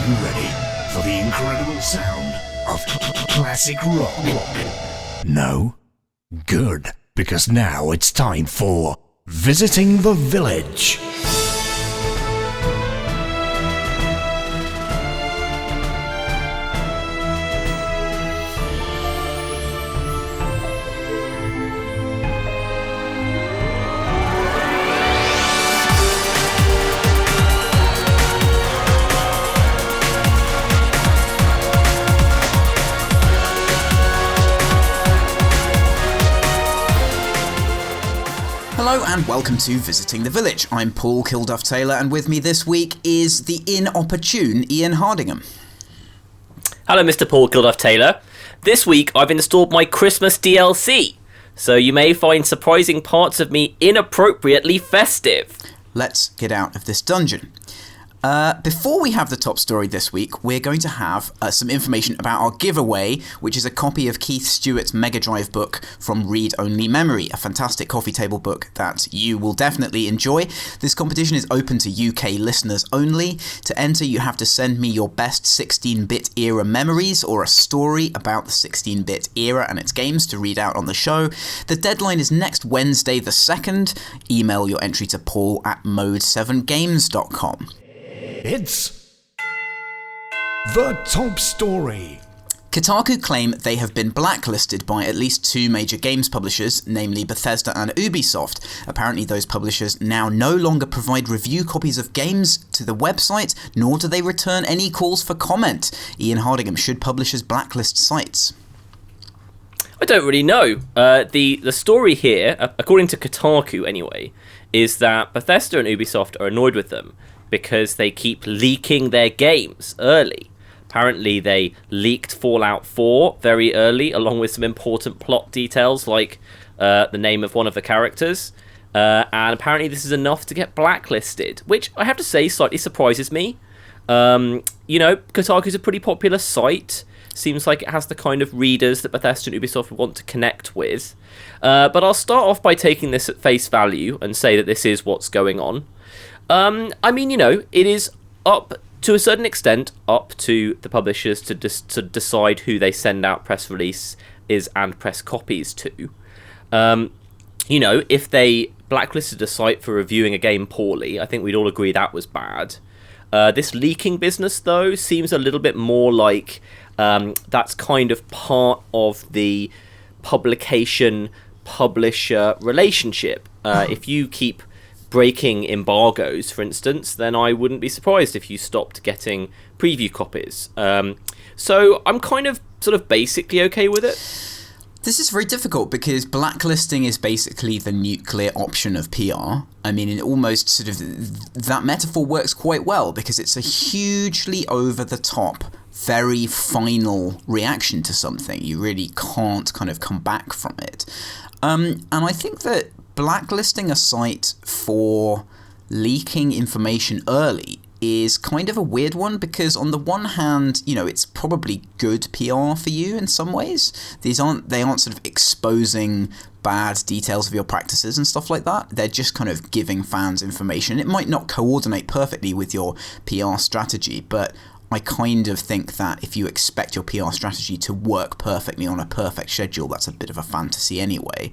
you ready for the incredible sound of classic rock? No? Good, because now it's time for Visiting the Village. Hello and welcome to Visiting the Village. I'm Paul Kilduff-Taylor, and with me this week is the inopportune Ian Hardingham. Hello, Mr. Paul Kilduff-Taylor. This week I've installed my Christmas DLC, so you may find surprising parts of me inappropriately festive. Let's get out of this dungeon. Before we have the top story this week, we're going to have some information about our giveaway, which is a copy of Keith Stewart's Mega Drive book from Read Only Memory, a fantastic coffee table book that you will definitely enjoy. This competition is open to UK listeners only. To enter, you have to send me your best 16-bit era memories or a story about the 16-bit era and its games to read out on the show. The deadline is next Wednesday the 2nd. Email your entry to paul@mode7games.com. It's the top story. Kotaku claim they have been blacklisted by at least two major games publishers, namely Bethesda and Ubisoft. Apparently those publishers now no longer provide review copies of games to the website, nor do they return any calls for comment. Ian Hardingham, should publishers blacklist sites? I don't really know. The story here, according to Kotaku anyway, is that Bethesda and Ubisoft are annoyed with them because they keep leaking their games early. Apparently they leaked Fallout 4 very early, along with some important plot details like the name of one of the characters. And apparently this is enough to get blacklisted, which I have to say slightly surprises me. Kotaku's a pretty popular site. Seems like it has the kind of readers that Bethesda and Ubisoft want to connect with. But I'll start off by taking this at face value and say that this is what's going on. It is up to a certain extent up to the publishers to decide who they send out press releases and press copies to. If they blacklisted a site for reviewing a game poorly, I think we'd all agree that was bad. This leaking business, though, seems a little bit more like that's kind of part of the publication-publisher relationship. If you keep breaking embargoes, for instance, then I wouldn't be surprised if you stopped getting preview copies. So I'm kind of sort of basically okay with it. This is very difficult because blacklisting is basically the nuclear option of PR. I mean, it almost sort of, that metaphor works quite well because it's a hugely over-the-top, very final reaction to something. You really can't kind of come back from it. And I think that blacklisting a site for leaking information early is kind of a weird one because on the one hand, it's probably good PR for you in some ways. They aren't sort of exposing bad details of your practices and stuff like that. They're just kind of giving fans information. It might not coordinate perfectly with your PR strategy, but I kind of think that if you expect your PR strategy to work perfectly on a perfect schedule, that's a bit of a fantasy anyway.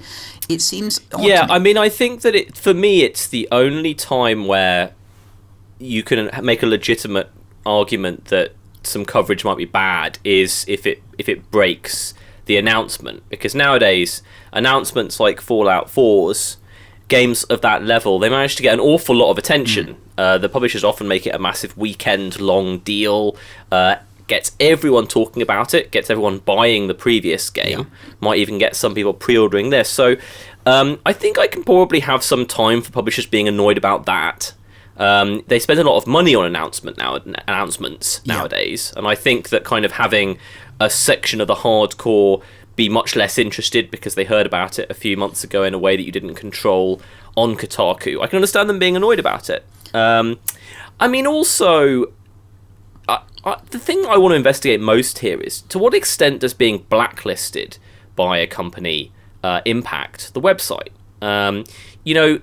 It seems odd to me. I think that for me, it's the only time where you can make a legitimate argument that some coverage might be bad is if it breaks the announcement. Because nowadays, announcements like Fallout 4's, games of that level, they manage to get an awful lot of attention. The publishers often make it a massive weekend-long deal, gets everyone talking about it, gets everyone buying the previous game, might even get some people pre-ordering this. So I think I can probably have some time for publishers being annoyed about that. They spend a lot of money on announcements nowadays, and I think that kind of having a section of the hardcore be much less interested because they heard about it a few months ago in a way that you didn't control on Kotaku. I can understand them being annoyed about it. The thing I want to investigate most here is to what extent does being blacklisted by a company impact the website?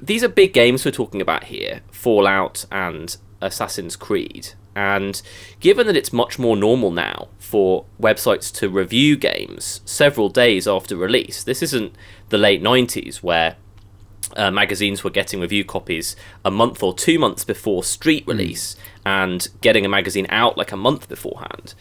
These are big games we're talking about here, Fallout and Assassin's Creed, And given that it's much more normal now for websites to review games several days after release, this isn't the late 90s where magazines were getting review copies a month or 2 months before street release and getting a magazine out like a month beforehand.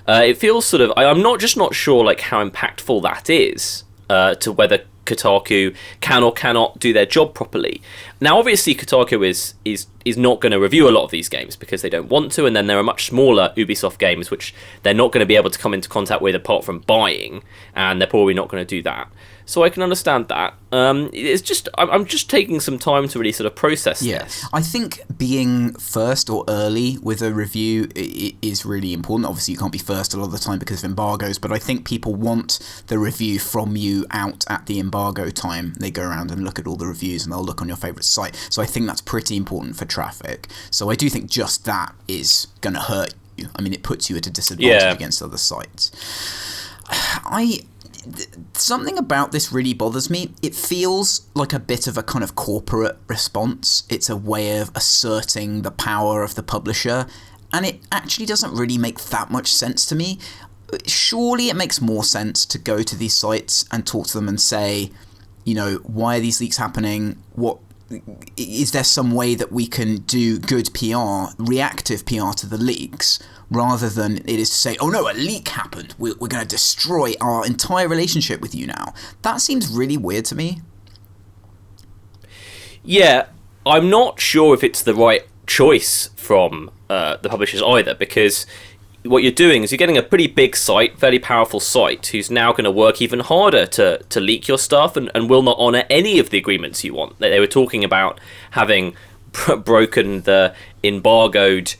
It feels sort of, I'm not sure like how impactful that is to whether Kotaku can or cannot do their job properly. Now, obviously, Kotaku is not going to review a lot of these games because they don't want to, and then there are much smaller Ubisoft games which they're not going to be able to come into contact with apart from buying, and they're probably not going to do that. So I can understand that. It's just I'm just taking some time to really sort of process this. I think being first or early with a review is really important. Obviously, you can't be first a lot of the time because of embargoes, but I think people want the review from you out at the embargo time. They go around and look at all the reviews, and they'll look on your favourite site. So I think that's pretty important for traffic. So I do think just that is going to hurt you. I mean, it puts you at a disadvantage against other sites. Something about this really bothers me. It feels like a bit of a kind of corporate response. It's a way of asserting the power of the publisher, and it actually doesn't really make that much sense to me. Surely it makes more sense to go to these sites and talk to them and say, you know, why are these leaks happening? What is there some way that we can do good PR, reactive PR to the leaks, rather than it is to say, oh no, a leak happened, we're going to destroy our entire relationship with you now. That seems really weird to me. Yeah, I'm not sure if it's the right choice from the publishers either, because what you're doing is you're getting a pretty big site, fairly powerful site, who's now going to work even harder to leak your stuff and will not honour any of the agreements you want. They were talking about having broken the embargoed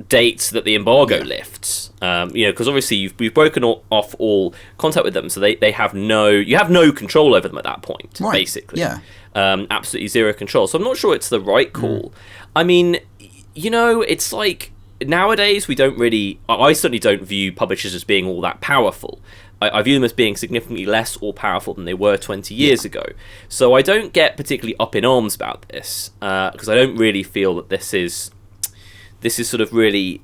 dates that the embargo lifts. Because obviously you've broken off all contact with them, so you have no control over them at that point, basically. Yeah. Absolutely zero control. So I'm not sure it's the right call. I mean, it's like, nowadays, I certainly don't view publishers as being all that powerful. I view them as being significantly less all powerful than they were 20 years ago. So I don't get particularly up in arms about this, because I don't really feel that this is sort of really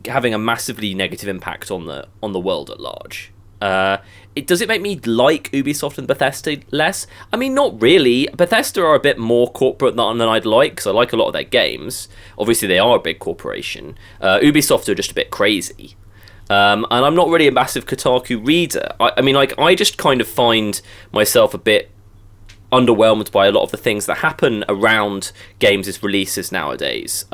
having a massively negative impact on the world at large. Does it make me like Ubisoft and Bethesda less? I mean, not really. Bethesda are a bit more corporate than I'd like, because I like a lot of their games. Obviously, they are a big corporation. Ubisoft are just a bit crazy. And I'm not really a massive Kotaku reader. I just kind of find myself a bit underwhelmed by a lot of the things that happen around games' releases nowadays.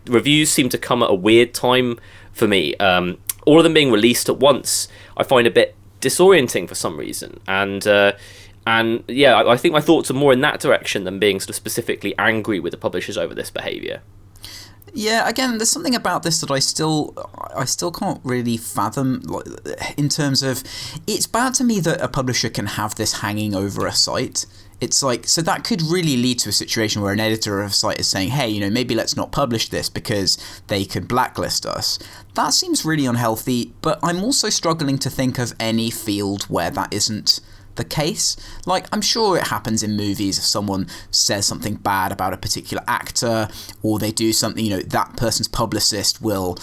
Reviews seem to come at a weird time for me. All of them being released at once, I find a bit disorienting for some reason, and I think my thoughts are more in that direction than being sort of specifically angry with the publishers over this behaviour. Yeah, again, there's something about this that I still can't really fathom, in terms of, it's bad to me that a publisher can have this hanging over a site. It's like, so that could really lead to a situation where an editor of a site is saying, hey, maybe let's not publish this because they could blacklist us. That seems really unhealthy, but I'm also struggling to think of any field where that isn't the case. Like, I'm sure it happens in movies if someone says something bad about a particular actor, or they do something, that person's publicist will,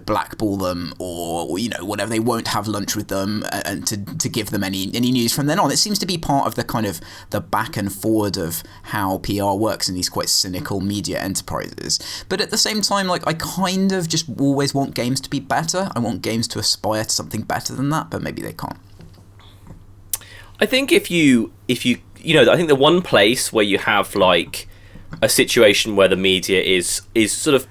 blackball them, or whatever. They won't have lunch with them and to give them any news from then on. It seems to be part of the kind of the back and forward of how PR works in these quite cynical media enterprises. But at the same time, like, I kind of just always want games to be better. I want games to aspire to something better than that, but maybe they can't. I think if you I think the one place where you have like a situation where the media is sort of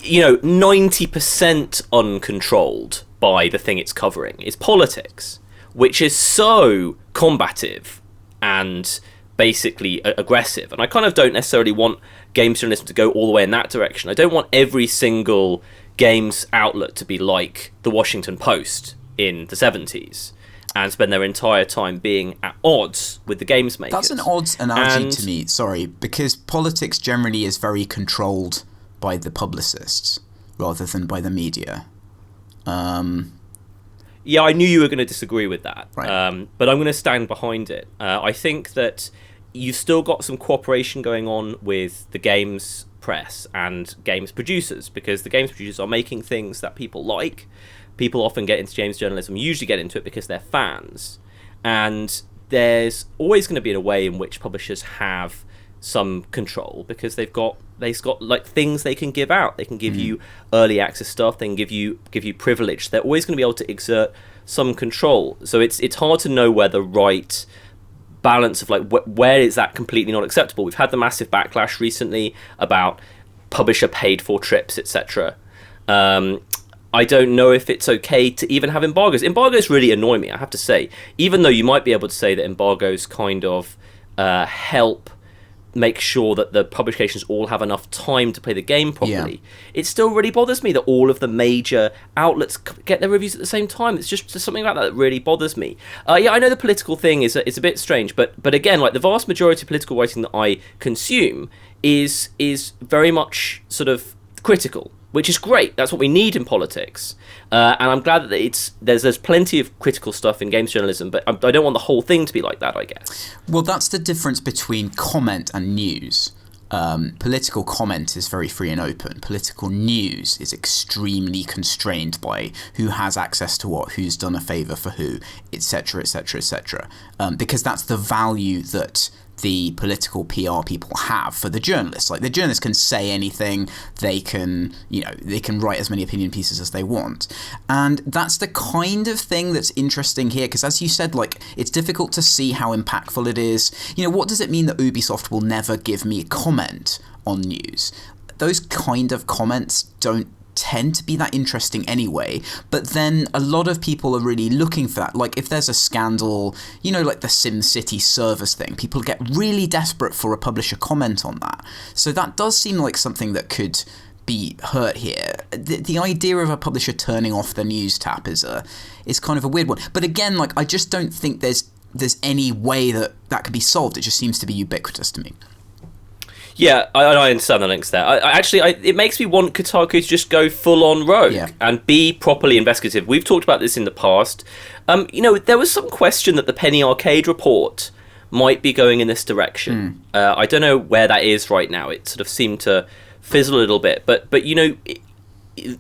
90% uncontrolled by the thing it's covering is politics, which is so combative and basically aggressive. And I kind of don't necessarily want games journalism to go all the way in that direction. I don't want every single games outlet to be like the Washington Post in the 70s. And spend their entire time being at odds with the games makers. That's an odd analogy to me, sorry, because politics generally is very controlled by the publicists rather than by the media. Yeah, I knew you were going to disagree with that, right. But I'm going to stand behind it. I think that you've still got some cooperation going on with the games press and games producers, because the games producers are making things that people like. People often get into games journalism, usually get into it because they're fans, and there's always going to be a way in which publishers have some control, because they've got like things they can give out. They can give you early access stuff. They can give you privilege. They're always going to be able to exert some control. So it's hard to know where the right balance of like where is that completely not acceptable. We've had the massive backlash recently about publisher paid for trips, etc. I don't know if it's okay to even have embargoes. Embargoes really annoy me, I have to say. Even though you might be able to say that embargoes kind of help make sure that the publications all have enough time to play the game properly, it still really bothers me that all of the major outlets get their reviews at the same time. It's just something about that really bothers me. I know the political thing is a bit strange, but again, like the vast majority of political writing that I consume is very much sort of critical, which is great. That's what we need in politics, and I'm glad that there's plenty of critical stuff in games journalism, but I don't want the whole thing to be like that, I guess. Well, that's the difference between comment and news. Political comment is very free and open. Political news is extremely constrained by who has access to what, who's done a favour for who, etc., etc., etc. Because that's the value that the political PR people have for the journalists. Like, the journalists can say anything, they can write as many opinion pieces as they want. And that's the kind of thing that's interesting here, because as you said, like, it's difficult to see how impactful it is. What does it mean that Ubisoft will never give me a comment on news? Those kind of comments don't tend to be that interesting anyway, but then a lot of people are really looking for that. Like, if there's a scandal, like the SimCity servers thing, people get really desperate for a publisher comment on that. So that does seem like something that could be hurt here. The idea of a publisher turning off the news tap is kind of a weird one. But again, like, I just don't think there's any way that could be solved. It just seems to be ubiquitous to me. Yeah, I understand the links there. It makes me want Kotaku to just go full on rogue and be properly investigative. We've talked about this in the past. There was some question that the Penny Arcade report might be going in this direction. I don't know where that is right now. It sort of seemed to fizzle a little bit. But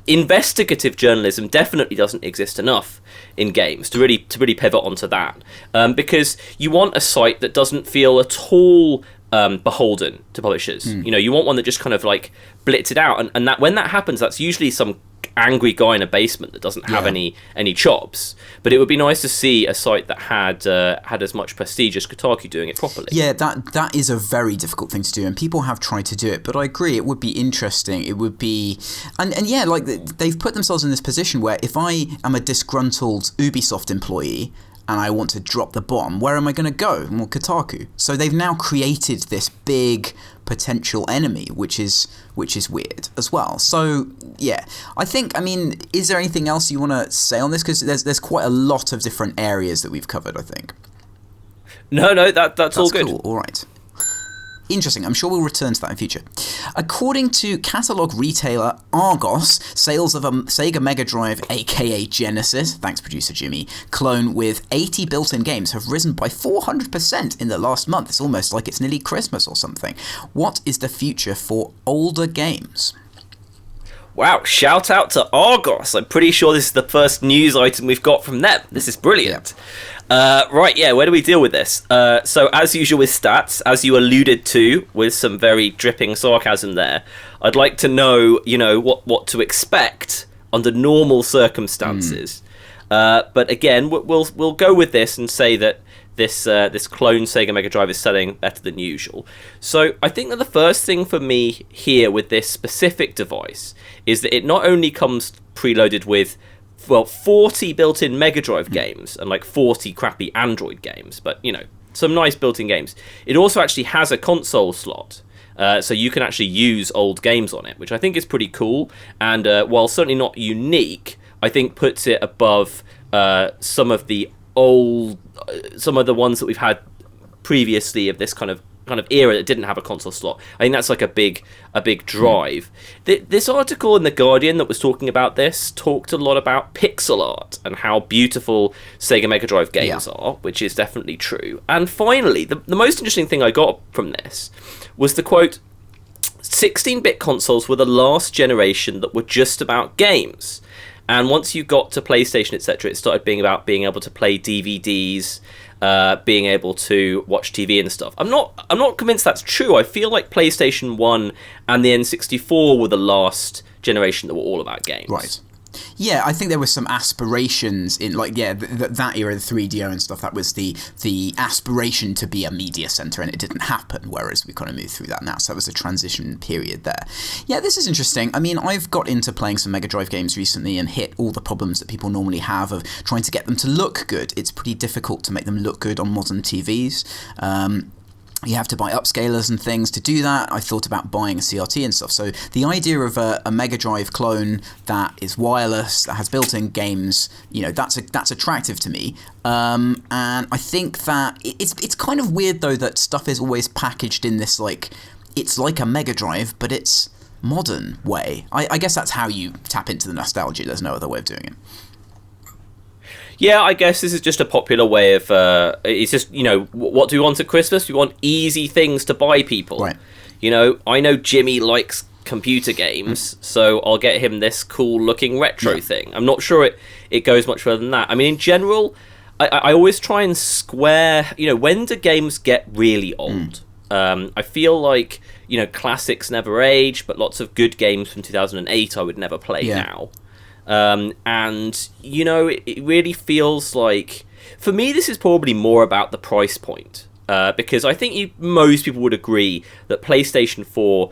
investigative journalism definitely doesn't exist enough in games to really pivot onto that, because you want a site that doesn't feel at all beholden to publishers. You want one that just kind of like blits it out, and that when that happens, that's usually some angry guy in a basement that doesn't have any chops. But it would be nice to see a site that had as much prestige as Kotaku doing it properly. Yeah, that is a very difficult thing to do, and people have tried to do it. But I agree, it would be interesting. It would be, and yeah, like they've put themselves in this position where if I am a disgruntled Ubisoft employee and I want to drop the bomb, where am I going to go? Well, Kotaku. So they've now created this big potential enemy, which is weird as well. So yeah, I mean, is there anything else you want to say on this? Because there's quite a lot of different areas that we've covered, I think. No, that's all good. Cool. All right. Interesting. I'm sure we'll return to that in future. According to catalog retailer Argos, sales of a Sega Mega Drive, aka Genesis, thanks producer Jimmy, clone with 80 built-in games have risen by 400% in the last month. It's almost like it's nearly Christmas or something. What is the future for older games? Wow, shout out to Argos. I'm pretty sure this is the first news item we've got from them. This is brilliant. Right, yeah, where do we deal with this? So as usual with stats, as you alluded to with some very dripping sarcasm there, I'd like to know, what to expect under normal circumstances. But again, we'll go with this and say that this clone Sega Mega Drive is selling better than usual. So I think that the first thing for me here with this specific device is that it not only comes preloaded with 40 built-in Mega Drive games and like 40 crappy Android games, but some nice built-in games. It also actually has a console slot, so you can actually use old games on it, which I think is pretty cool. And while certainly not unique, I think puts it above some of the ones that we've had previously of this kind of era that didn't have a console slot. I think that's like a big drive. This article in The Guardian that was talking about this talked a lot about pixel art and how beautiful Sega Mega Drive games are, which is definitely true. And finally, the most interesting thing I got from this was the quote, 16-bit consoles were the last generation that were just about games. And once you got to PlayStation, etc., it started being about being able to play DVDs, being able to watch TV and stuff. I'm not convinced that's true. I feel like PlayStation 1 and the N64 were the last generation that were all about games. Right. Yeah, I think there were some aspirations in, like, that era, the 3DO and stuff, that was the aspiration to be a media centre, and it didn't happen, whereas we kind of moved through that now, so that was a transition period there. Yeah, this is interesting. I mean, I've got into playing some Mega Drive games recently and hit all the problems that people normally have of trying to get them to look good. It's pretty difficult to make them look good on modern TVs. You have to buy upscalers and things to do that. I thought about buying a CRT and stuff. So the idea of a Mega Drive clone that is wireless, that has built-in games, that's attractive to me. And I think that it's kind of weird, though, that stuff is always packaged in this, like, it's like a Mega Drive, but it's modern way. I guess that's how you tap into the nostalgia. There's no other way of doing it. Yeah, I guess this is just a popular way of... it's just, what do we want at Christmas? We want easy things to buy people. Right. I know Jimmy likes computer games, so I'll get him this cool-looking retro thing. I'm not sure it goes much further than that. I mean, in general, I always try and square... when do games get really old? I feel like, classics never age, but lots of good games from 2008 I would never play now. And it really feels like, for me, this is probably more about the price point, because I think most people would agree that PlayStation 4,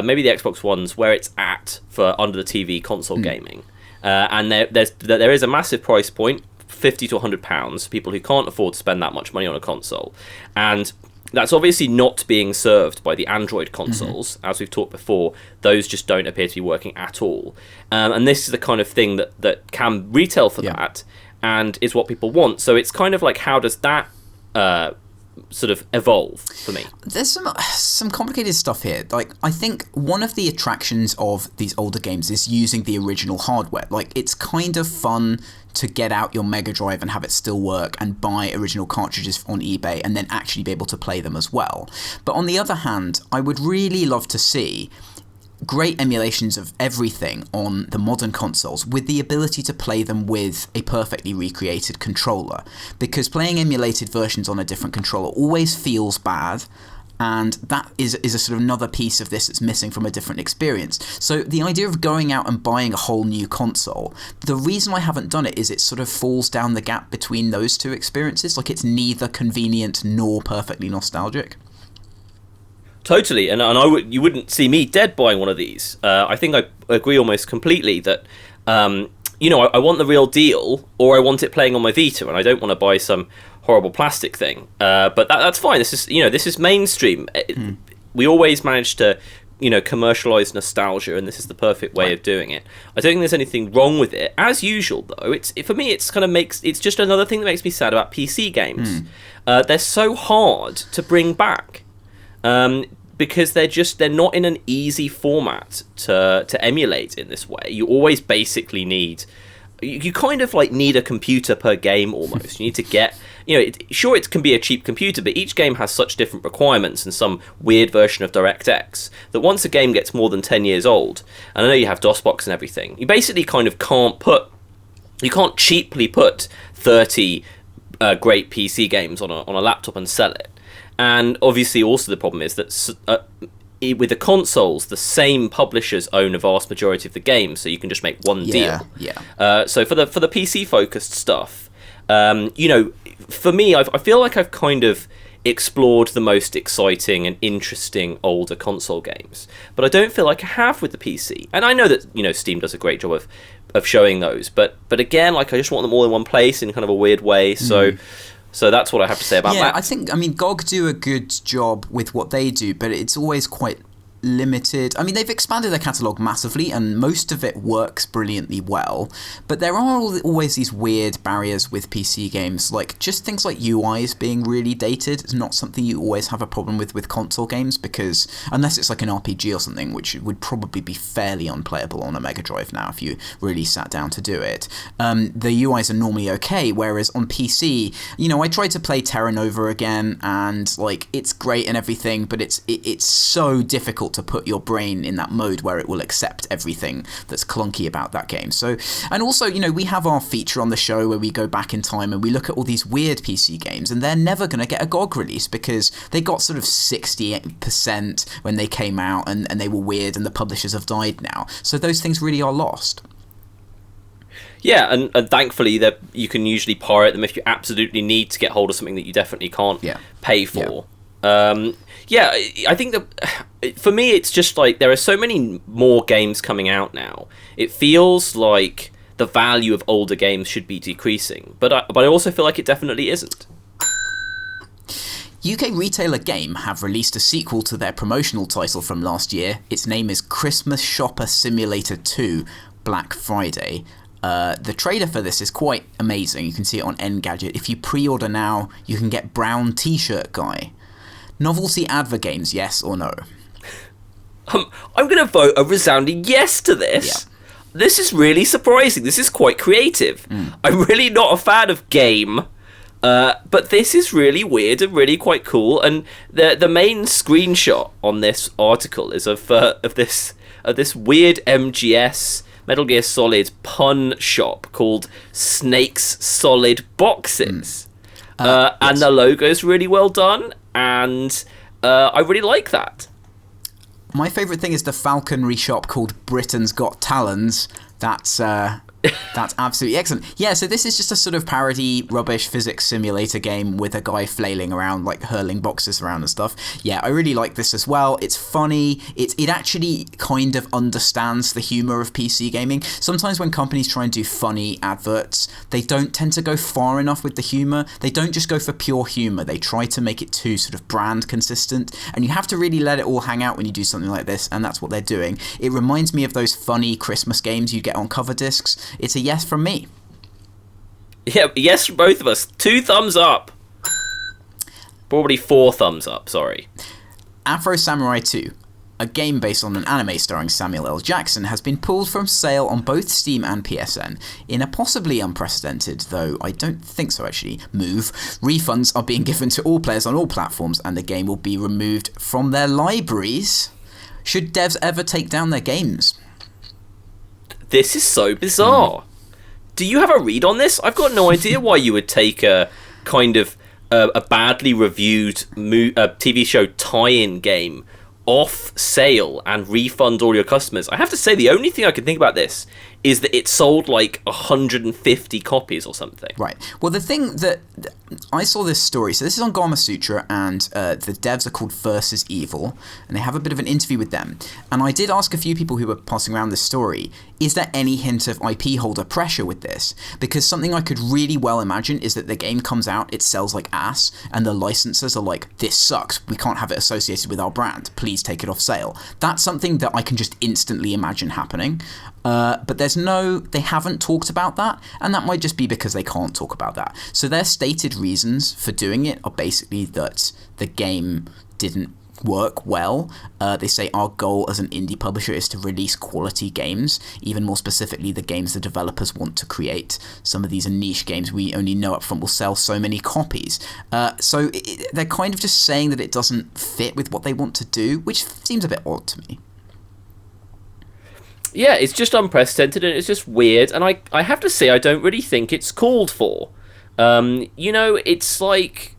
maybe the Xbox One's where it's at for under the TV console gaming, and there is a massive price point, £50 to £100 for people who can't afford to spend that much money on a console, and that's obviously not being served by the Android consoles. As we've talked before, those just don't appear to be working at all. And this is the kind of thing that can retail for that and is what people want. So it's kind of like, how does that sort of evolve for me? There's some complicated stuff here. Like, I think one of the attractions of these older games is using the original hardware. Like, it's kind of fun to get out your Mega Drive and have it still work and buy original cartridges on eBay and then actually be able to play them as well. But on the other hand, I would really love to see great emulations of everything on the modern consoles with the ability to play them with a perfectly recreated controller, because playing emulated versions on a different controller always feels bad, and that is a sort of another piece of this that's missing from a different experience. So the idea of going out and buying a whole new console, the reason I haven't done it is it sort of falls down the gap between those two experiences. Like, it's neither convenient nor perfectly nostalgic. Totally, and you wouldn't see me dead buying one of these. I think I agree almost completely that, I want the real deal, or I want it playing on my Vita, and I don't want to buy some horrible plastic thing. But that's fine. This is mainstream. We always manage to, commercialize nostalgia, and this is the perfect way of doing it. I don't think there's anything wrong with it. As usual, though, for me, it's just another thing that makes me sad about PC games. They're so hard to bring back. Because they're not in an easy format to emulate in this way. You always basically need... You kind of like need a computer per game almost. You need to get... sure, it can be a cheap computer, but each game has such different requirements and some weird version of DirectX that once a game gets more than 10 years old, and I know you have DOSBox and everything, you basically kind of can't cheaply put 30 great PC games on a laptop and sell it. And obviously also the problem is that with the consoles, the same publishers own a vast majority of the games, so you can just make one deal. Yeah. So for the PC-focused stuff, for me, I feel like I've kind of explored the most exciting and interesting older console games. But I don't feel like I have with the PC. And I know that, Steam does a great job of showing those. But again, like, I just want them all in one place in kind of a weird way, so... So that's what I have to say about that. Yeah, I mean, GOG do a good job with what they do, but it's always quite limited. I mean, they've expanded their catalogue massively, and most of it works brilliantly well, but there are always these weird barriers with PC games, like just things like UIs being really dated. It's not something you always have a problem with console games, because unless it's like an RPG or something, which would probably be fairly unplayable on a Mega Drive now if you really sat down to do it, the UIs are normally okay, whereas on PC, I tried to play Terra Nova again, and like, it's great and everything, but it's so difficult difficult to put your brain in that mode where it will accept everything that's clunky about that game. So, and also, you know, we have our feature on the show where we go back in time and we look at all these weird PC games, and they're never going to get a GOG release because they got sort of 68% when they came out, and they were weird, and the publishers have died now. So those things really are lost. Yeah, and thankfully that you can usually pirate them if you absolutely need to get hold of something that you definitely can't pay for. Yeah, I think that for me it's just like there are so many more games coming out now. It feels like the value of older games should be decreasing, but I also feel like it definitely isn't. UK retailer Game have released a sequel to their promotional title from last year. Its name is Christmas Shopper Simulator 2 Black Friday. The trailer for this is quite amazing. You can see it on Engadget. If you pre-order now, you can get brown t-shirt guy. Novelty Adver Games, yes or no? I'm going to vote a resounding yes to this. Yeah. This is really surprising. This is quite creative. I'm really not a fan of Game, but this is really weird and really quite cool. And the main screenshot on this article is of this weird MGS Metal Gear Solid pun shop called Snake's Solid Boxes. Yes. And the logo's really well done, and I really like that. My favourite thing is the falconry shop called Britain's Got Talons. That's absolutely excellent. Yeah, so this is just a sort of parody rubbish physics simulator game with a guy flailing around, like hurling boxes around and stuff. Yeah, I really like this as well. It's funny. It actually kind of understands the humour of PC gaming. Sometimes when companies try and do funny adverts, they don't tend to go far enough with the humour. They don't just go for pure humour. They try to make it too sort of brand consistent, and you have to really let it all hang out when you do something like this, and that's what they're doing. It reminds me of those funny Christmas games you get on cover discs. It's a yes from me. Yeah, yes from both of us. 2 thumbs up. Probably 4 thumbs up, sorry. Afro Samurai 2, a game based on an anime starring Samuel L. Jackson, has been pulled from sale on both Steam and PSN. In a possibly unprecedented, though I don't think so actually, move, refunds are being given to all players on all platforms, and the game will be removed from their libraries. Should devs ever take down their games? This is so bizarre. Do you have a read on this? I've got no idea why you would take a kind of a badly reviewed TV show tie-in game off sale and refund all your customers. I have to say, the only thing I can think about this is that it sold like 150 copies or something. Right. Well, the thing that I saw this story, so this is on Gamasutra, and the devs are called Versus Evil, and they have a bit of an interview with them. And I did ask a few people who were passing around this story, is there any hint of IP holder pressure with this? Because something I could really well imagine is that the game comes out, it sells like ass, and the licensors are like, this sucks, we can't have it associated with our brand, please take it off sale. That's something that I can just instantly imagine happening. But they haven't talked about that, and that might just be because they can't talk about that. So their stated reasons for doing it are basically that the game didn't work well. They say our goal as an indie publisher is to release quality games, even more specifically the games the developers want to create. Some of these are niche games we only know up front will sell so many copies. So they're kind of just saying that it doesn't fit with what they want to do, which seems a bit odd to me. Yeah, it's just unprecedented and it's just weird, and I have to say I don't really think it's called for. It's like...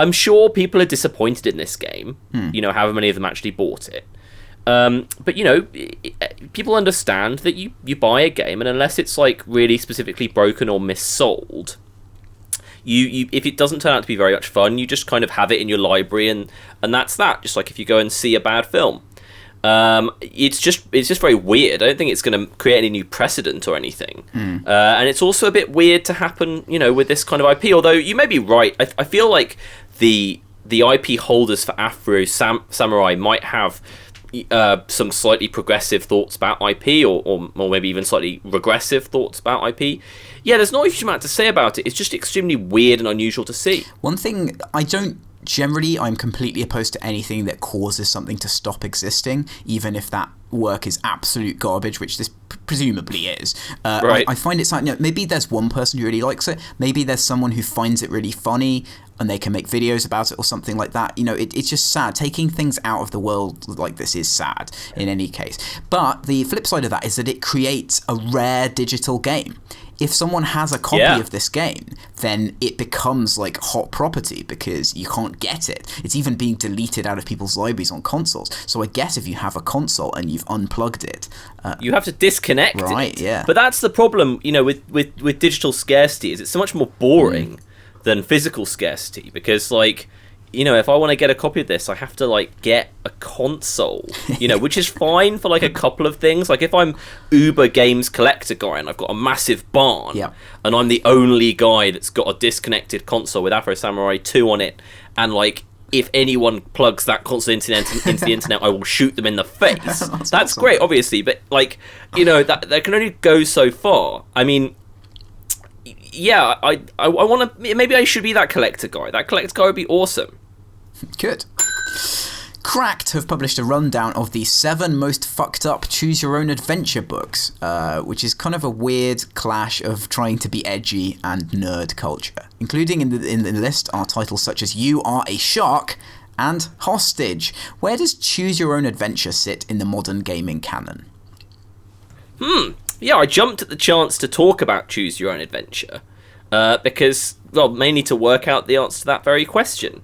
I'm sure people are disappointed in this game, however many of them actually bought it. But, people understand that you buy a game, and unless it's like really specifically broken or missold, you if it doesn't turn out to be very much fun, you just kind of have it in your library, and that's that. Just like if you go and see a bad film. It's just very weird. I don't think it's going to create any new precedent or anything. And it's also a bit weird to happen, with this kind of IP. Although you may be right. I feel like the IP holders for Afro Samurai might have some slightly progressive thoughts about IP, or maybe even slightly regressive thoughts about IP. Yeah, there's not a huge amount to say about it. It's just extremely weird and unusual to see. One thing I'm completely opposed to anything that causes something to stop existing, even if that work is absolute garbage, which this presumably is. Right. I find it something, maybe there's one person who really likes it, maybe there's someone who finds it really funny. and they can make videos about it or something like that. You know, it's just sad. Taking things out of the world like this is sad in any case. But the flip side of that is that it creates a rare digital game. If someone has a copy of this game, then it becomes like hot property because you can't get it. It's even being deleted out of people's libraries on consoles. So I guess if you have a console and you've unplugged it, you have to disconnect right, it. yeah. But that's the problem, you know, with digital scarcity, is it's so much more boring than physical scarcity, because, like, you know, if I want to get a copy of this, I have to, like, get a console, you know, which is fine for, like, a couple of things. Like, if I'm Uber Games Collector guy and I've got a massive barn, and I'm the only guy that's got a disconnected console with Afro Samurai 2 on it, and, like, if anyone plugs that console into the internet, I will shoot them in the face. That's awesome. Great, obviously, but, like, you know, that can only go so far. I mean, yeah, I want to. Maybe I should be that collector guy. That collector guy would be awesome. Good. Cracked have published a rundown of the 7 most fucked up choose your own adventure books, which is kind of a weird clash of trying to be edgy and nerd culture. Including in the list are titles such as You Are a Shark and Hostage. Where does choose your own adventure sit in the modern gaming canon? Yeah, I jumped at the chance to talk about Choose Your Own Adventure because, well, mainly to work out the answer to that very question.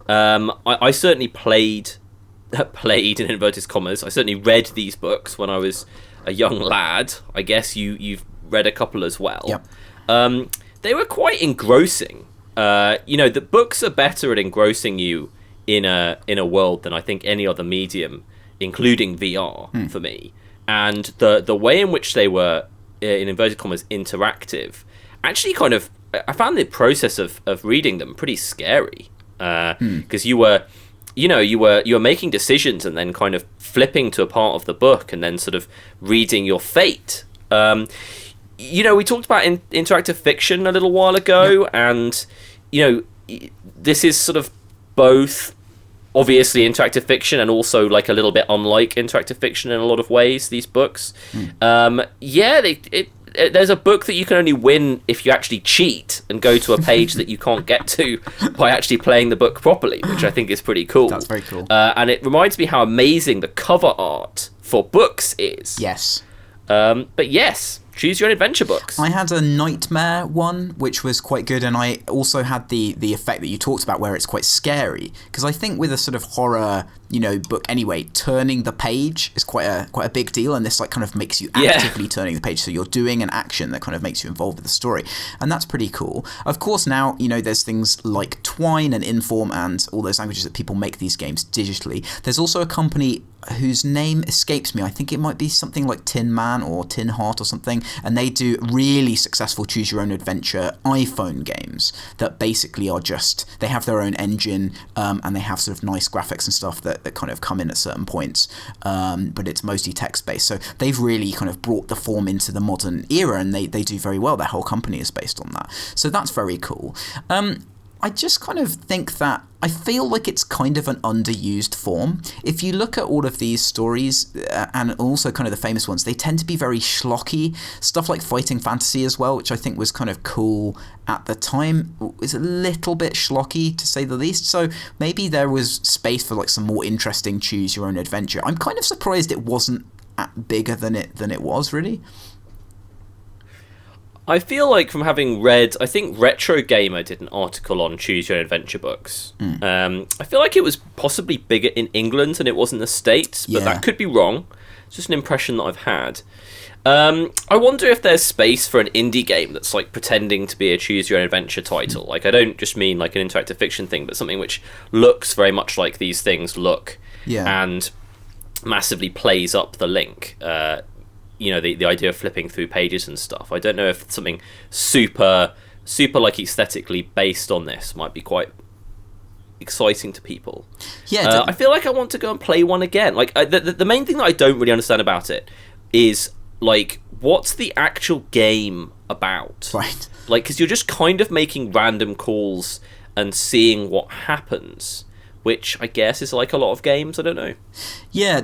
I certainly played in inverted commas. I certainly read these books when I was a young lad. I guess you've read a couple as well. Yep. They were quite engrossing. You know, the books are better at engrossing you in a world than I think any other medium, including VR, for me. And the way in which they were, in inverted commas, interactive, actually kind of, I found the process of reading them pretty scary. Because you were making decisions and then kind of flipping to a part of the book and then sort of reading your fate. You know, we talked about interactive fiction a little while ago, and, you know, this is sort of both obviously interactive fiction and also like a little bit unlike interactive fiction in a lot of ways, these books. There's a book that you can only win if you actually cheat and go to a page that you can't get to by actually playing the book properly, which I think is pretty cool. That's very cool. And it reminds me how amazing the cover art for books is. Yes. But yes, choose your own adventure books. I had a Nightmare one, which was quite good, and I also had the effect that you talked about where it's quite scary, because I think with a sort of horror, you know, book anyway, turning the page is quite a big deal, and this like kind of makes you actively turning the page, so you're doing an action that kind of makes you involved with the story, and that's pretty cool. Of course, now, you know, there's things like Twine and Inform and all those languages that people make these games digitally. There's also a company whose name escapes me. I think it might be something like Tin Man or Tin Heart or something, and they do really successful choose your own adventure iPhone games that basically are just, they have their own engine, and they have sort of nice graphics and stuff that kind of come in at certain points, but it's mostly text based, so they've really kind of brought the form into the modern era, and they do very well. Their whole company is based on that, so that's very cool. I just kind of think that I feel like it's kind of an underused form. If you look at all of these stories, and also kind of the famous ones, they tend to be very schlocky. Stuff like Fighting Fantasy as well, which I think was kind of cool at the time, is a little bit schlocky to say the least. So maybe there was space for like some more interesting choose your own adventure. I'm kind of surprised it wasn't bigger than it was, really. I feel like from having read, I think Retro Gamer did an article on Choose Your Own Adventure books. I feel like it was possibly bigger in England than it was in the States, but that could be wrong. It's just an impression that I've had. I wonder if there's space for an indie game that's like pretending to be a Choose Your Own Adventure title. Like, I don't just mean like an interactive fiction thing, but something which looks very much like these things look, and massively plays up the link. You know, the idea of flipping through pages and stuff. I don't know if something super like aesthetically based on this might be quite exciting to people. I feel like I want to go and play one again. Like, the main thing that I don't really understand about it is like, what's the actual game about? Right. Like, because you're just kind of making random calls and seeing what happens. which I guess is like a lot of games. I don't know. Yeah,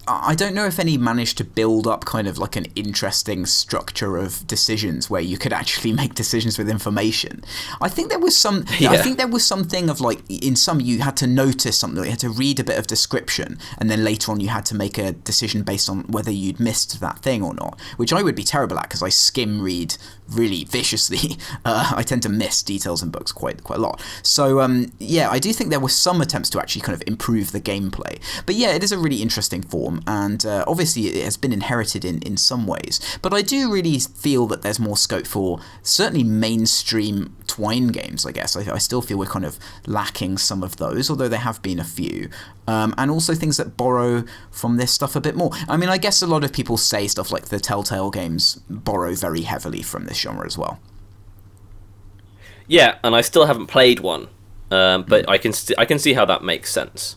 I don't know if any managed to build up kind of like an interesting structure of decisions where you could actually make decisions with information. I think there was some. Yeah. I think there was something of like in some you had to notice something, you had to read a bit of description, and then later on you had to make a decision based on whether you'd missed that thing or not, which I would be terrible at because I skim read really viciously. I tend to miss details in books quite a lot. So yeah, I do think there were some attempts to actually kind of improve the gameplay. But yeah, it is a really interesting form, and obviously it has been inherited in some ways. But I do really feel that there's more scope for certainly mainstream Twine games, I guess. I still feel we're kind of lacking some of those, although there have been a few. And also things that borrow from this stuff a bit more. I mean, I guess a lot of people say stuff like the Telltale games borrow very heavily from this genre as well. Yeah, and I still haven't played one, but I can see how that makes sense.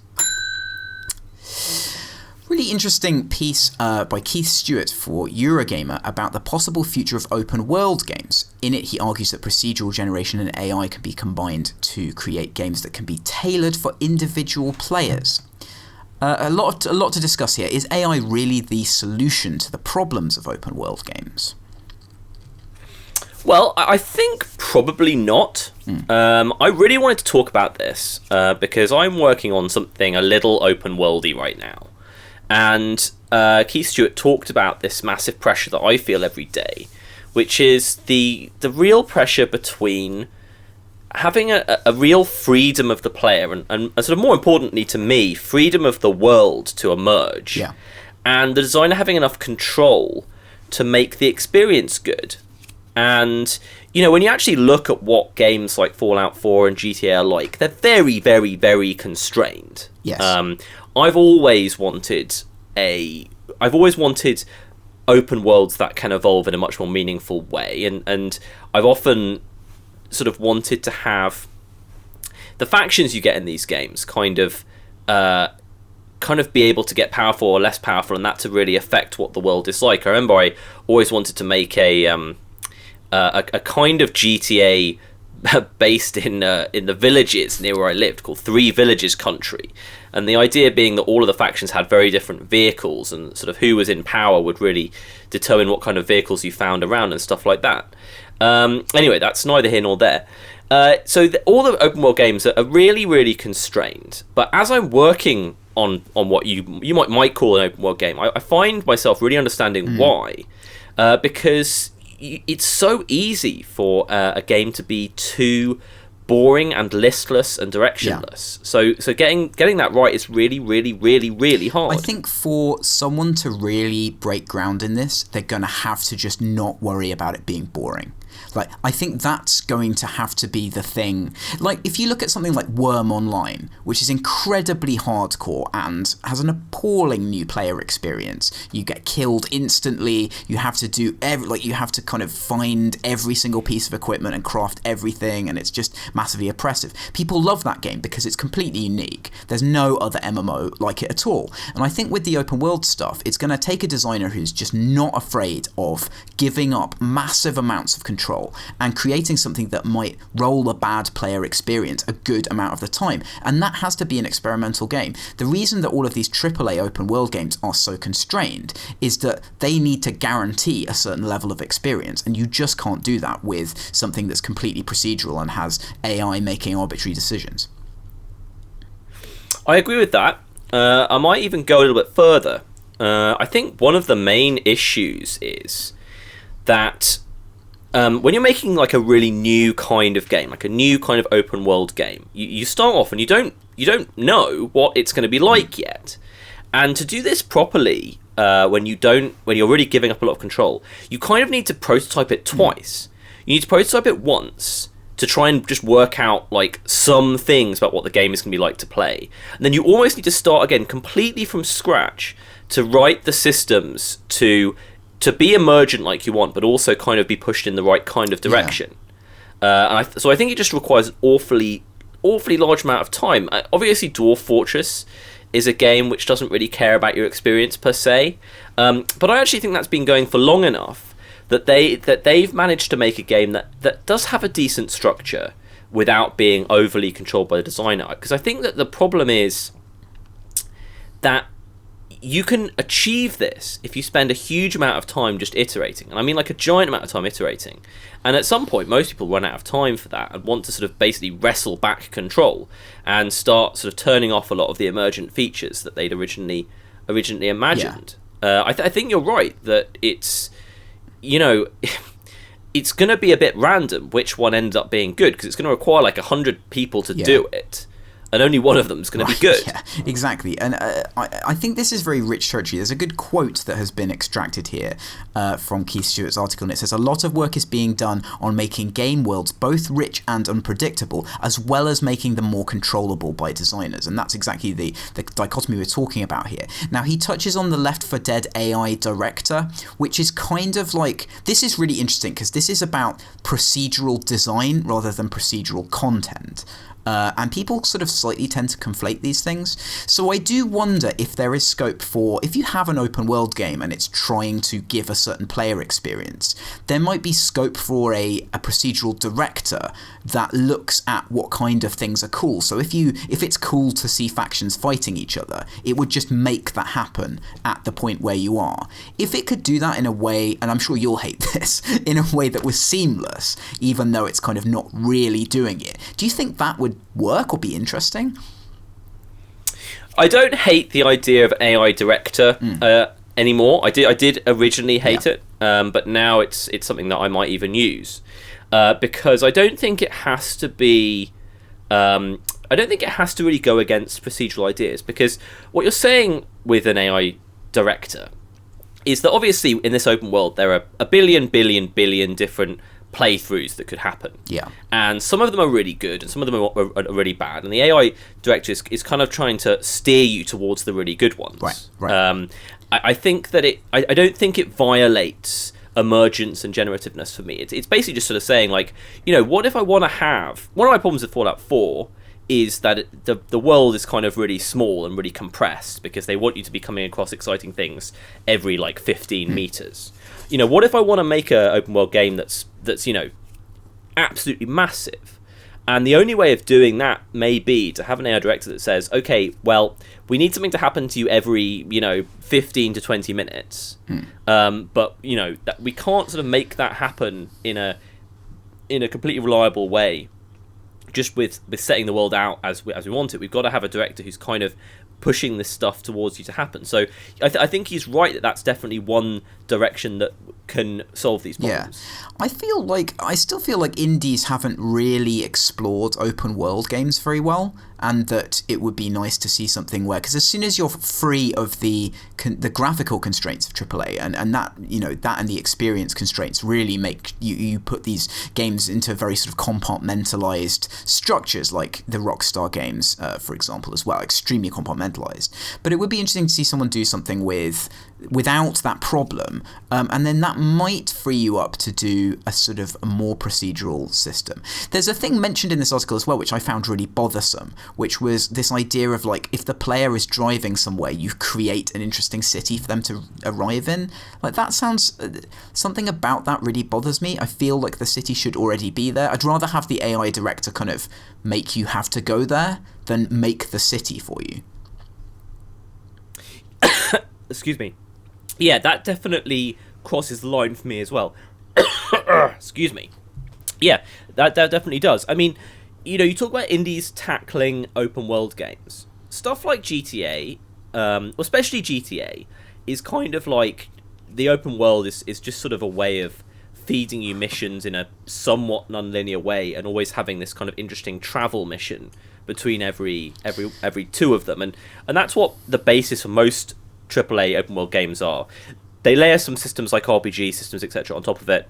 Really interesting piece by Keith Stewart for Eurogamer about the possible future of open world games. In it, he argues that procedural generation and AI can be combined to create games that can be tailored for individual players. A lot to discuss here. Is AI really the solution to the problems of open world games? Well, I think probably not. I really wanted to talk about this because I'm working on something a little open worldy right now. And Keith Stewart talked about this massive pressure that I feel every day, which is the real pressure between having a real freedom of the player and sort of more importantly to me, freedom of the world to emerge. Yeah. And the designer having enough control to make the experience good. And, you know, when you actually look at what games like Fallout 4 and GTA are like, they're very, very, very constrained. Yes. I've always wanted open worlds that can evolve in a much more meaningful way, and I've often sort of wanted to have the factions you get in these games kind of be able to get powerful or less powerful, and that to really affect what the world is like. I remember I always wanted to make a kind of GTA based in the villages near where I lived, called Three Villages Country, and the idea being that all of the factions had very different vehicles, and sort of who was in power would really determine what kind of vehicles you found around and stuff like that. Anyway, that's neither here nor there. So all the open world games are really, really constrained. But as I'm working on what you might call an open world game, I find myself really understanding why, because it's so easy for a game to be too boring and listless and directionless. Yeah. So getting that right is really, really, really, really hard. I think for someone to really break ground in this, they're going to have to just not worry about it being boring. Like, I think that's going to have to be the thing. Like, if you look at something like Worm Online, which is incredibly hardcore and has an appalling new player experience. You get killed instantly. You have to do you have to kind of find every single piece of equipment and craft everything, and it's just massively oppressive. People love that game because it's completely unique. There's no other MMO like it at all. And I think with the open world stuff, it's going to take a designer who's just not afraid of giving up massive amounts of control and creating something that might roll a bad player experience a good amount of the time. And that has to be an experimental game. The reason that all of these AAA open world games are so constrained is that they need to guarantee a certain level of experience, and you just can't do that with something that's completely procedural and has AI making arbitrary decisions. I agree with that. I might even go a little bit further. I think one of the main issues is that when you're making like a really new kind of game, like a new kind of open world game, you start off and you don't know what it's going to be like yet. And to do this properly, when you're really giving up a lot of control, you kind of need to prototype it twice. You need to prototype it once to try and just work out like some things about what the game is going to be like to play. And then you almost need to start again completely from scratch to write the systems to be emergent like you want, but also kind of be pushed in the right kind of direction. Yeah. So I think it just requires an awfully large amount of time. Obviously, Dwarf Fortress is a game which doesn't really care about your experience per se, but I actually think that's been going for long enough that they've managed to make a game that does have a decent structure, without being overly controlled by the designer. Because I think that the problem is that you can achieve this if you spend a huge amount of time just iterating. And I mean like a giant amount of time iterating. And at some point, most people run out of time for that and want to sort of basically wrestle back control and start sort of turning off a lot of the emergent features that they'd originally imagined. Yeah. I think you're right that it's, you know, it's going to be a bit random which one ends up being good, because it's going to require like 100 people to do it. And only one of them is going to be good. Yeah, exactly. And I think this is very rich territory. There's a good quote that has been extracted here from Keith Stewart's article, and it says, "A lot of work is being done on making game worlds both rich and unpredictable, as well as making them more controllable by designers." And that's exactly the dichotomy we're talking about here. Now, he touches on the Left 4 Dead AI director, which is kind of like... This is really interesting, because this is about procedural design rather than procedural content. And people sort of slightly tend to conflate these things. So I do wonder if there is scope for, if you have an open world game and it's trying to give a certain player experience, there might be scope for a procedural director that looks at what kind of things are cool. So if it's cool to see factions fighting each other, it would just make that happen at the point where you are. If it could do that in a way, and I'm sure you'll hate this, in a way that was seamless, even though it's kind of not really doing it, do you think that would work or be interesting? I don't hate the idea of AI director anymore. I did originally hate it, but now it's something that I might even use, because I don't think it has to be. I don't think it has to really go against procedural ideas, because what you're saying with an AI director is that obviously in this open world there are a billion different playthroughs that could happen. Yeah. And some of them are really good and some of them are really bad. And the AI director is kind of trying to steer you towards the really good ones. Right. I think that I don't think it violates emergence and generativeness for me. It's basically just sort of saying, like, you know, what if I want to have... One of my problems with Fallout 4 is that the world is kind of really small and really compressed, because they want you to be coming across exciting things every, like, 15 meters. You know, what if I want to make an open world game that's you know, absolutely massive? And the only way of doing that may be to have an AI director that says, okay, well, we need something to happen to you every, you know, 15 to 20 minutes. But, you know, that we can't sort of make that happen in a completely reliable way, just with setting the world out as we want it. We've got to have a director who's kind of pushing this stuff towards you to happen. So I think he's right that that's definitely one direction that can solve these problems. Yeah. I still feel like indies haven't really explored open world games very well, and that it would be nice to see something where, because as soon as you're free of the graphical constraints of AAA, and that, you know, that and the experience constraints really make you put these games into very sort of compartmentalized structures, like the Rockstar games, for example, as well, extremely compartmentalized. But it would be interesting to see someone do something without that problem, and then that might free you up to do a sort of a more procedural system. There's a thing mentioned in this article as well which I found really bothersome, which was this idea of, like, if the player is driving somewhere, you create an interesting city for them to arrive in. Like, that sounds... something about that really bothers me. I feel like the city should already be there. I'd rather have the AI director kind of make you have to go there than make the city for you. Excuse me. Yeah, that definitely crosses the line for me as well. Excuse me. Yeah, that definitely does. I mean, you know, you talk about indies tackling open world games. Stuff like GTA, especially GTA, is kind of like the open world is just sort of a way of feeding you missions in a somewhat non-linear way, and always having this kind of interesting travel mission between every two of them, and that's what the basis for most AAA open world games are. They layer some systems like RPG systems, etc., on top of it,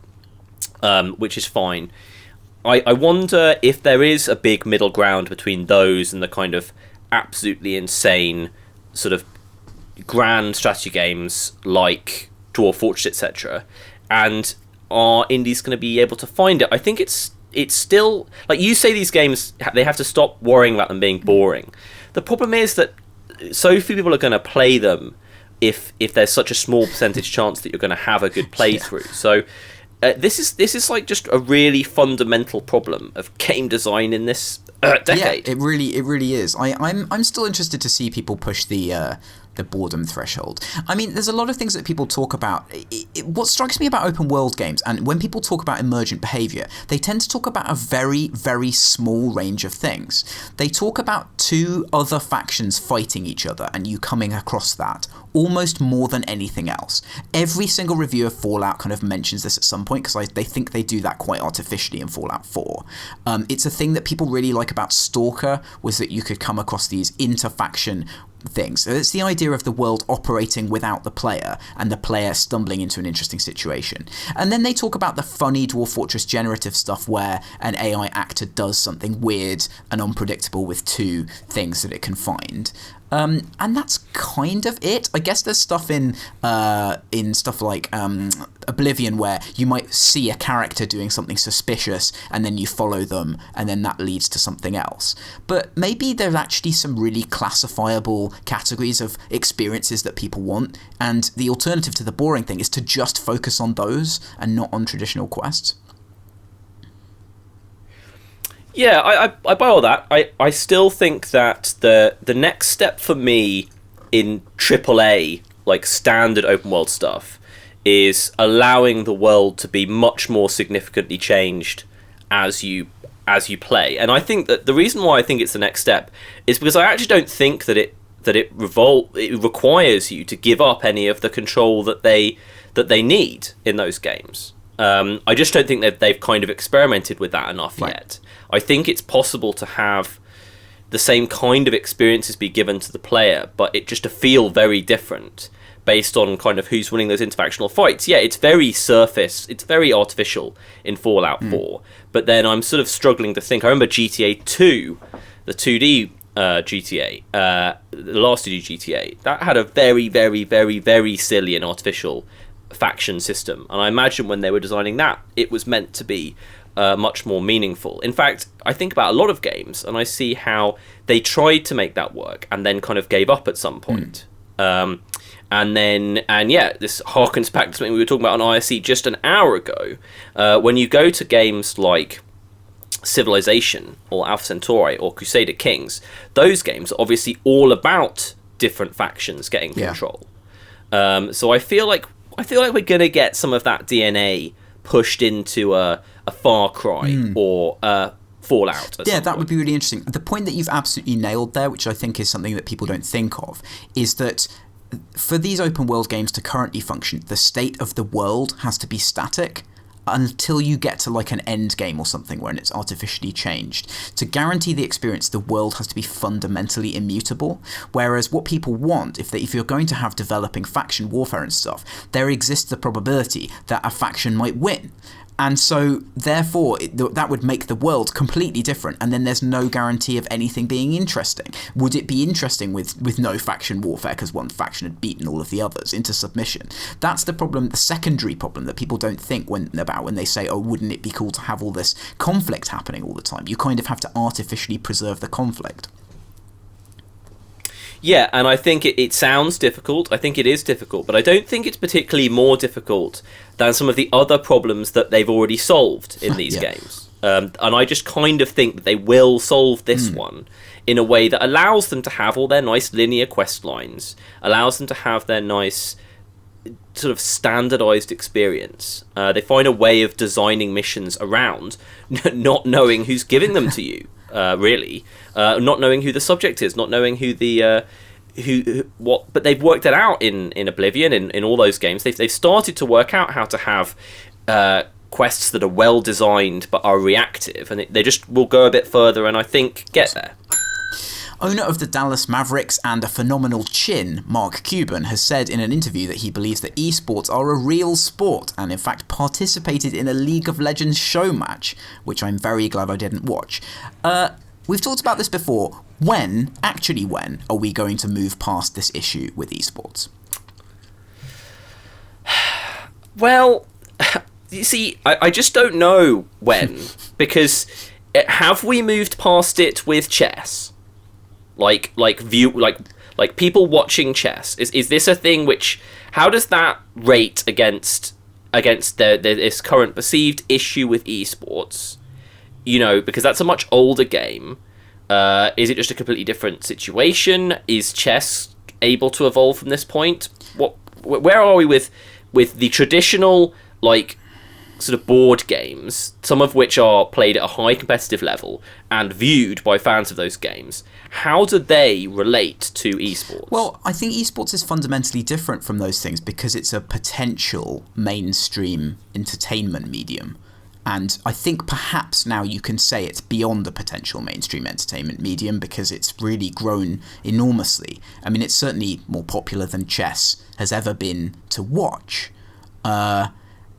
which is fine. I wonder if there is a big middle ground between those and the kind of absolutely insane sort of grand strategy games like Dwarf Fortress, etc. And are indies going to be able to find it? I think it's still, like you say, these games, they have to stop worrying about them being boring. The problem is that so few people are going to play them if there's such a small percentage chance that you're going to have a good playthrough. So this is like just a really fundamental problem of game design in this decade. Yeah, it really is. I'm still interested to see people push the boredom threshold. I mean, there's a lot of things that people talk about. What strikes me about open world games, and when people talk about emergent behavior, they tend to talk about a very, very small range of things. They talk about two other factions fighting each other and you coming across that almost more than anything else. Every single review of Fallout kind of mentions this at some point because they think they do that quite artificially in Fallout 4. It's a thing that people really like about Stalker, was that you could come across these inter-faction things. So it's the idea of the world operating without the player and the player stumbling into an interesting situation. And then they talk about the funny Dwarf Fortress generative stuff where an AI actor does something weird and unpredictable with two things that it can find. And that's kind of it. I guess there's stuff in stuff like Oblivion where you might see a character doing something suspicious and then you follow them and then that leads to something else. But maybe there's actually some really classifiable categories of experiences that people want, and the alternative to the boring thing is to just focus on those and not on traditional quests. Yeah, I buy all that. I still think that the next step for me in AAA, like standard open world stuff, is allowing the world to be much more significantly changed as you play. And I think that the reason why I think it's the next step is because I actually don't think that it requires you to give up any of the control that they need in those games. I just don't think that they've kind of experimented with that enough yet. I think it's possible to have the same kind of experiences be given to the player, but it just to feel very different based on kind of who's winning those interfactional fights. Yeah, it's very surface, it's very artificial in Fallout 4, but then I'm sort of struggling to think. I remember GTA 2, the 2D GTA, the last 2D GTA, that had a very, very, very, very silly and artificial faction system, and I imagine when they were designing that, it was meant to be much more meaningful. In fact, I think about a lot of games and I see how they tried to make that work and then kind of gave up at some point. This harkens back to something we were talking about on ISE just an hour ago. When you go to games like Civilization or Alpha Centauri or Crusader Kings, those games are obviously all about different factions getting control. So I feel like we're gonna get some of that DNA pushed into a Far Cry or Fallout. Yeah, that would be really interesting. The point that you've absolutely nailed there, which I think is something that people don't think of, is that for these open world games to currently function, the state of the world has to be static until you get to like an end game or something where it's artificially changed. To guarantee the experience, the world has to be fundamentally immutable. Whereas what people want, if you're going to have developing faction warfare and stuff, there exists the probability that a faction might win. And so, therefore, that would make the world completely different, and then there's no guarantee of anything being interesting. Would it be interesting with no faction warfare because one faction had beaten all of the others into submission? That's the problem, the secondary problem that people don't think about when they say, oh, wouldn't it be cool to have all this conflict happening all the time? You kind of have to artificially preserve the conflict. Yeah, and I think it sounds difficult. I think it is difficult, but I don't think it's particularly more difficult than some of the other problems that they've already solved in these games. And I just kind of think that they will solve this one in a way that allows them to have all their nice linear quest lines, allows them to have their nice sort of standardized experience. They find a way of designing missions around not knowing who's giving them to you. Really, not knowing who the subject is, not knowing who the what, but they've worked it out in Oblivion, in all those games. They've started to work out how to have quests that are well designed but are reactive, and they just will go a bit further, and I think get there. Owner of the Dallas Mavericks and a phenomenal chin, Mark Cuban, has said in an interview that he believes that esports are a real sport and in fact participated in a League of Legends show match, which I'm very glad I didn't watch. We've talked about this before. When are we going to move past this issue with esports? Well, you see, I just don't know when, because have we moved past it with chess? Like people watching chess, is this a thing which, how does that rate against against this current perceived issue with esports, because that's a much older game. Is it just a completely different situation? Is chess able to evolve from this point? Where are we with the traditional, like, sort of board games, some of which are played at a high competitive level and viewed by fans of those games? How do they relate to esports? Well, I think esports is fundamentally different from those things because it's a potential mainstream entertainment medium. And I think perhaps now you can say it's beyond the potential mainstream entertainment medium because it's really grown enormously. I mean, it's certainly more popular than chess has ever been to watch.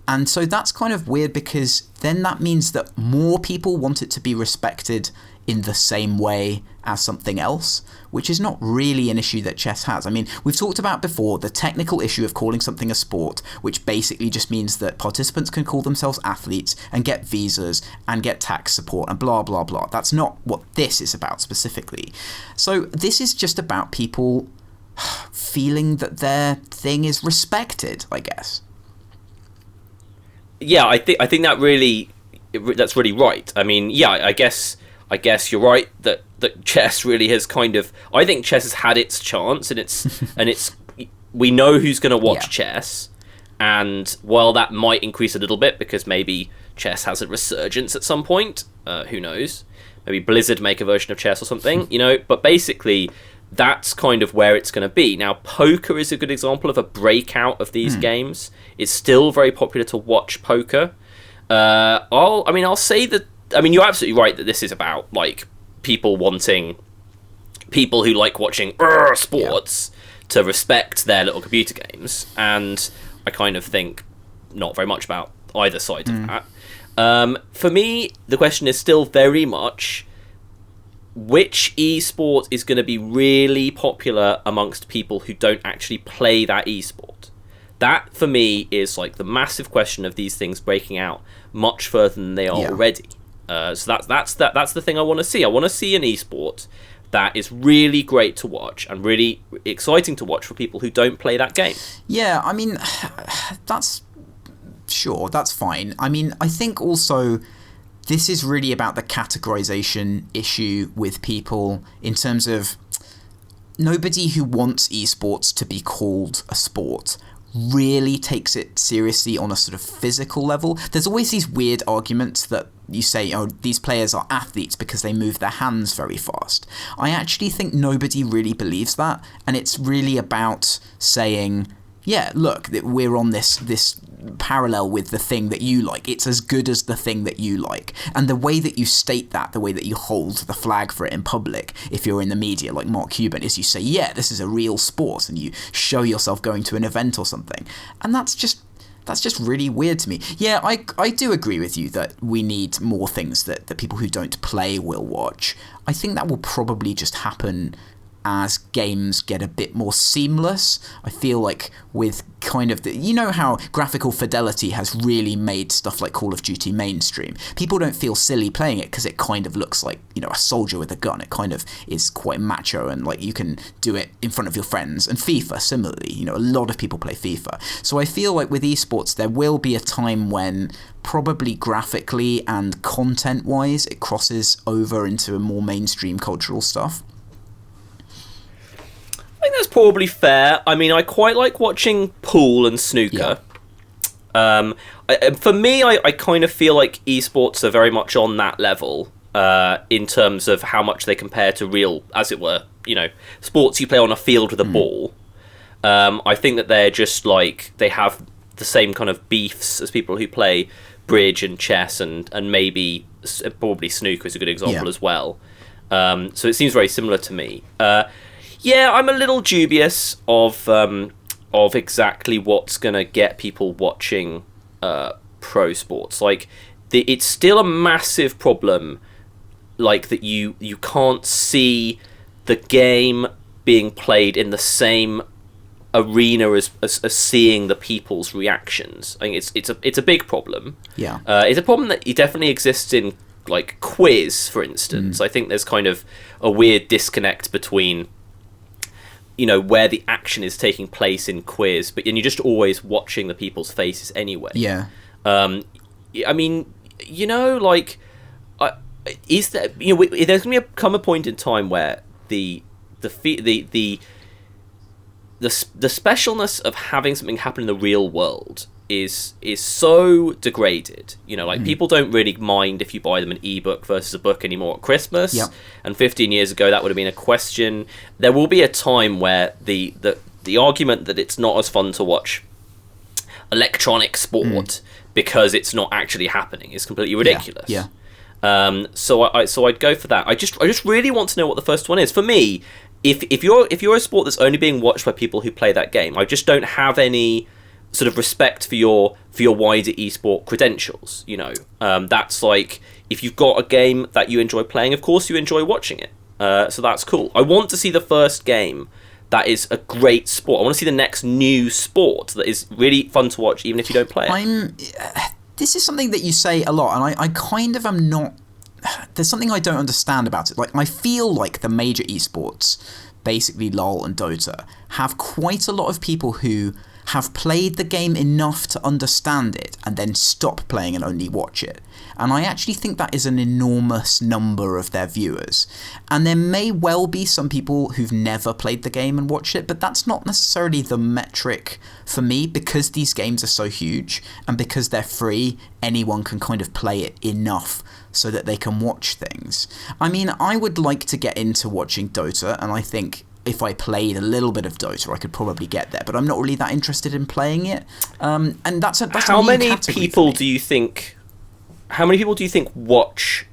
And so that's kind of weird because then that means that more people want it to be respected in the same way as something else, which is not really an issue that chess has. I mean, we've talked about before the technical issue of calling something a sport, which basically just means that participants can call themselves athletes and get visas and get tax support and blah, blah, blah. That's not what this is about specifically. So this is just about people feeling that their thing is respected, I guess. Yeah, I think that's really right. I mean, yeah, I guess you're right that chess really has kind of. I think chess has had its chance, and it's we know who's going to watch chess, and while that might increase a little bit because maybe chess has a resurgence at some point, who knows? Maybe Blizzard make a version of chess or something, But basically, that's kind of where it's going to be. Now, poker is a good example of a breakout of these games. It's still very popular to watch poker. I'll say that. I mean, you're absolutely right that this is about like people who like watching sports to respect their little computer games, and I kind of think not very much about either side of that. For me, the question is still very much which esport is going to be really popular amongst people who don't actually play that esport. That, for me, is like the massive question of these things breaking out much further than they are already. So that's the thing I want to see. I want to see an esport that is really great to watch and really exciting to watch for people who don't play that game. Yeah, I mean, that's fine. I mean, I think also this is really about the categorization issue with people in terms of nobody who wants esports to be called a sport really takes it seriously on a sort of physical level. There's always these weird arguments that you say, oh, these players are athletes because they move their hands very fast. I actually think nobody really believes that, and it's really about saying, yeah, look, we're on this parallel with the thing that you like. It's as good as the thing that you like. And the way that you state that, the way that you hold the flag for it in public, if you're in the media like Mark Cuban, is you say, yeah, this is a real sport, and you show yourself going to an event or something. And that's just really weird to me. Yeah, I do agree with you that we need more things that people who don't play will watch. I think that will probably just happen as games get a bit more seamless. I feel like with kind of how graphical fidelity has really made stuff like Call of Duty mainstream. People don't feel silly playing it because it kind of looks like, a soldier with a gun. It kind of is quite macho and like you can do it in front of your friends. And FIFA, similarly, a lot of people play FIFA. So I feel like with esports, there will be a time when probably graphically and content-wise, it crosses over into a more mainstream cultural stuff. I think that's probably fair. I mean, I quite like watching pool and snooker. Yeah. For me, I kind of feel like esports are very much on that level in terms of how much they compare to real, as it were, sports you play on a field with a ball. I think that they're just like, they have the same kind of beefs as people who play bridge and chess and maybe probably snooker is a good example as well. So it seems very similar to me. Yeah, I'm a little dubious of exactly what's going to get people watching pro sports. Like, it's still a massive problem, like, that you can't see the game being played in the same arena as seeing the people's reactions. I think it's a big problem. Yeah. It's a problem that definitely exists in, like, quiz, for instance. I think there's kind of a weird disconnect between where the action is taking place in quiz, and you're just always watching the people's faces anyway. Yeah. I mean, like, is there? There's going to come a point in time where the specialness of having something happen in the real world is so degraded. Like, people don't really mind if you buy them an ebook versus a book anymore at Christmas. Yep. And 15 years ago, that would have been a question. There will be a time where the argument that it's not as fun to watch electronic sport because it's not actually happening is completely ridiculous. Yeah. So I'd go for that. I just really want to know what the first one is. For me, if you're a sport that's only being watched by people who play that game, I just don't have any sort of respect for your wider esport credentials. That's like, if you've got a game that you enjoy playing, of course you enjoy watching it. So that's cool. I want to see the first game that is a great sport. I want to see the next new sport that is really fun to watch, even if you don't play it. This is something that you say a lot, and I kind of am not... There's something I don't understand about it. Like, I feel like the major esports, basically LoL and Dota, have quite a lot of people who have played the game enough to understand it and then stop playing and only watch it. And I actually think that is an enormous number of their viewers. And there may well be some people who've never played the game and watched it, but that's not necessarily the metric for me, because these games are so huge and because they're free, anyone can kind of play it enough so that they can watch things. I mean, I would like to get into watching Dota, and I think if I played a little bit of Dota, I could probably get there, but I'm not really that interested in playing it. And that's how a new many category people for me. do you think? How many people do you think watch,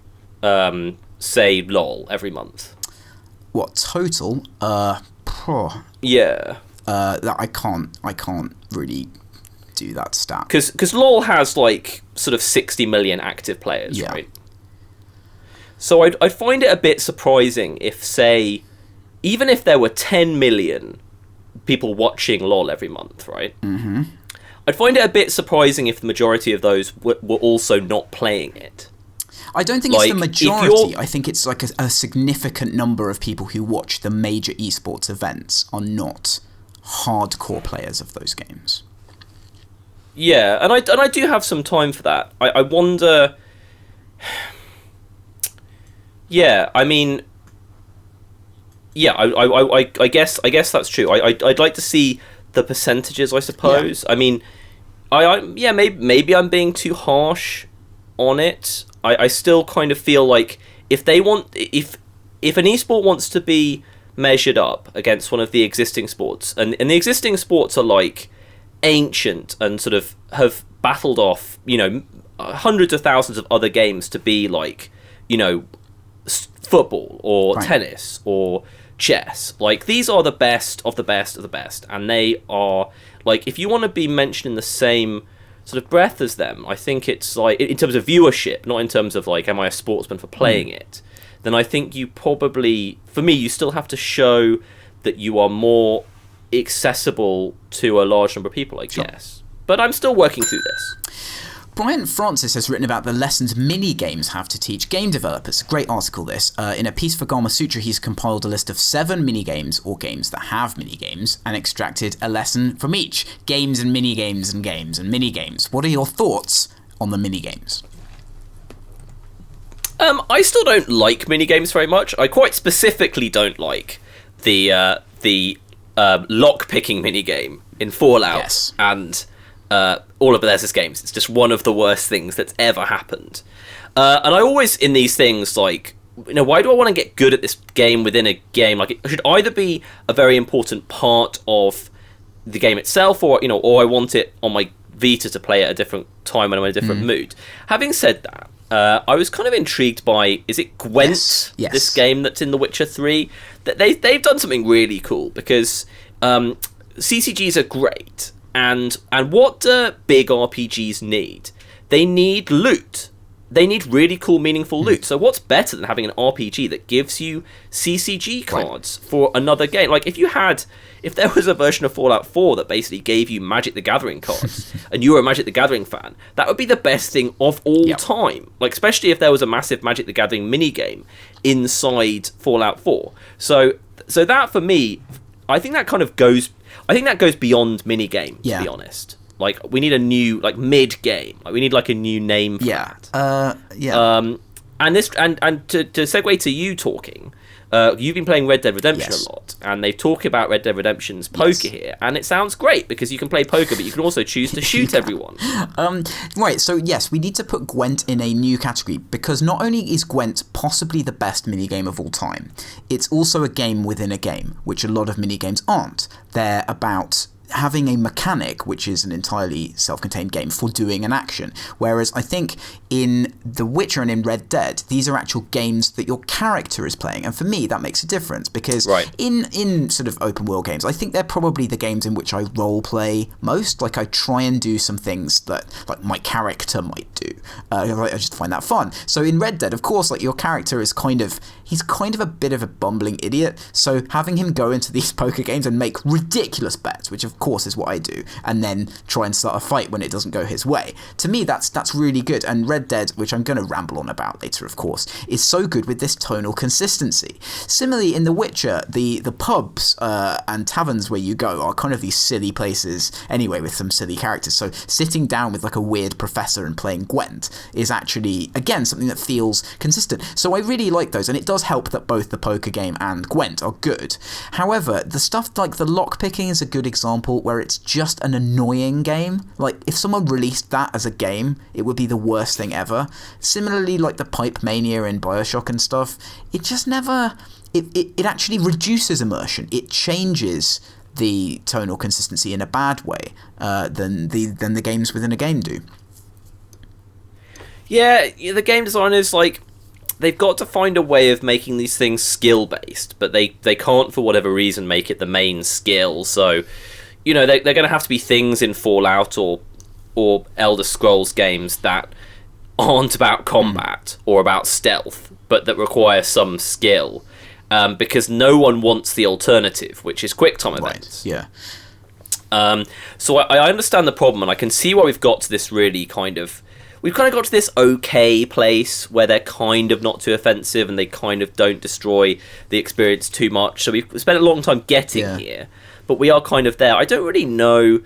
say, LOL every month? What, total? Yeah. That I can't really do that stat. Because LOL has like sort of 60 million active players, Yeah. right? So I'd find it a bit surprising if, say, even if there were 10 million people watching LOL every month, right? Mm-hmm. I'd find it a bit surprising if the majority of those were also not playing it. I don't think it's the majority. I think it's like a significant number of people who watch the major esports events are not hardcore players of those games. Yeah, and I do have some time for that. I wonder... Yeah, I mean... Yeah, I guess that's true. I'd like to see the percentages, I suppose. Yeah. I mean, maybe I'm being too harsh on it. I still kind of feel like if an esport wants to be measured up against one of the existing sports, and the existing sports are like ancient and sort of have battled off, hundreds of thousands of other games to be like, football or tennis or chess. Like, these are the best of the best of the best, and they are like, if you want to be mentioned in the same sort of breath as them, I think it's like, in terms of viewership, not in terms of like, am I a sportsman for playing it, then I think you probably, for me, you still have to show that you are more accessible to a large number of people, I guess. But I'm still working through this. Brian Francis has written about the lessons mini-games have to teach game developers. Great article, this. In a piece for Gama Sutra, he's compiled a list of 7 mini-games, or games that have mini-games, and extracted a lesson from each. Games and mini-games and games and mini-games. What are your thoughts on the mini-games? I still don't like mini-games very much. I quite specifically don't like the lock-picking mini-game in Fallout. Yes. And... all of Bethesda's games. It's just one of the worst things that's ever happened. And I always, in these things, like, why do I want to get good at this game within a game? Like, it should either be a very important part of the game itself, or I want it on my Vita to play at a different time when I'm in a different mood. Having said that, I was kind of intrigued by, is it Gwent? Yes. This game that's in The Witcher 3? They've done something really cool, because CCGs are great. And what do big RPGs need? They need loot. They need really cool, meaningful loot. So what's better than having an RPG that gives you CCG cards for another game? Like, if there was a version of Fallout 4 that basically gave you Magic the Gathering cards, and you were a Magic the Gathering fan, that would be the best thing of all time. Like, especially if there was a massive Magic the Gathering minigame inside Fallout 4. So that, for me, I think that kind of goes. I think that goes beyond mini game. To Yeah. be honest, like we need a new like mid game. Like we need like a new name for that. And this and to segue to you talking, you've been playing Red Dead Redemption Yes. a lot, and they've talked about Red Dead Redemption's poker here, and it sounds great because you can play poker, but you can also choose to shoot everyone. Right, so yes, we need to put Gwent in a new category because not only is Gwent possibly the best minigame of all time, it's also a game within a game, which a lot of minigames aren't. They're about having a mechanic, which is an entirely self-contained game, for doing an action. Whereas I think in The Witcher and in Red Dead, these are actual games that your character is playing. And for me, that makes a difference because Right. in sort of open world games, I think they're probably the games in which I role play most. Like I try and do some things that like my character might do. I just find that fun. So in Red Dead, of course, like your character is he's kind of a bit of a bumbling idiot. So having him go into these poker games and make ridiculous bets, which of course is what I do, and then try and start a fight when it doesn't go his way. To me, that's really good. And Red Dead, which I'm going to ramble on about later, of course, is so good with this tonal consistency. Similarly, in The Witcher, the pubs and taverns where you go are kind of these silly places anyway, with some silly characters. So sitting down with like a weird professor and playing Gwent is actually, again, something that feels consistent. So I really like those, and it does help that both the poker game and Gwent are good. However, the stuff like the lockpicking is a good example where it's just an annoying game. Like, if someone released that as a game, it would be the worst thing ever. Similarly, like the Pipe Mania in Bioshock and stuff, it just never... It actually reduces immersion. It changes the tonal consistency in a bad way than the games within a game do. Yeah, the game designers, like, they've got to find a way of making these things skill-based, but they can't, for whatever reason, make it the main skill. So, you know, they're going to have to be things in Fallout or Elder Scrolls games that aren't about combat or about stealth, but that require some skill. Because no one wants the alternative, which is QuickTime events. Right, yeah. So I understand the problem, and I can see why we've got to this really kind of... We've kind of got to this okay place where they're kind of not too offensive and they kind of don't destroy the experience too much. So we've spent a long time getting here, but we are kind of there. I don't really know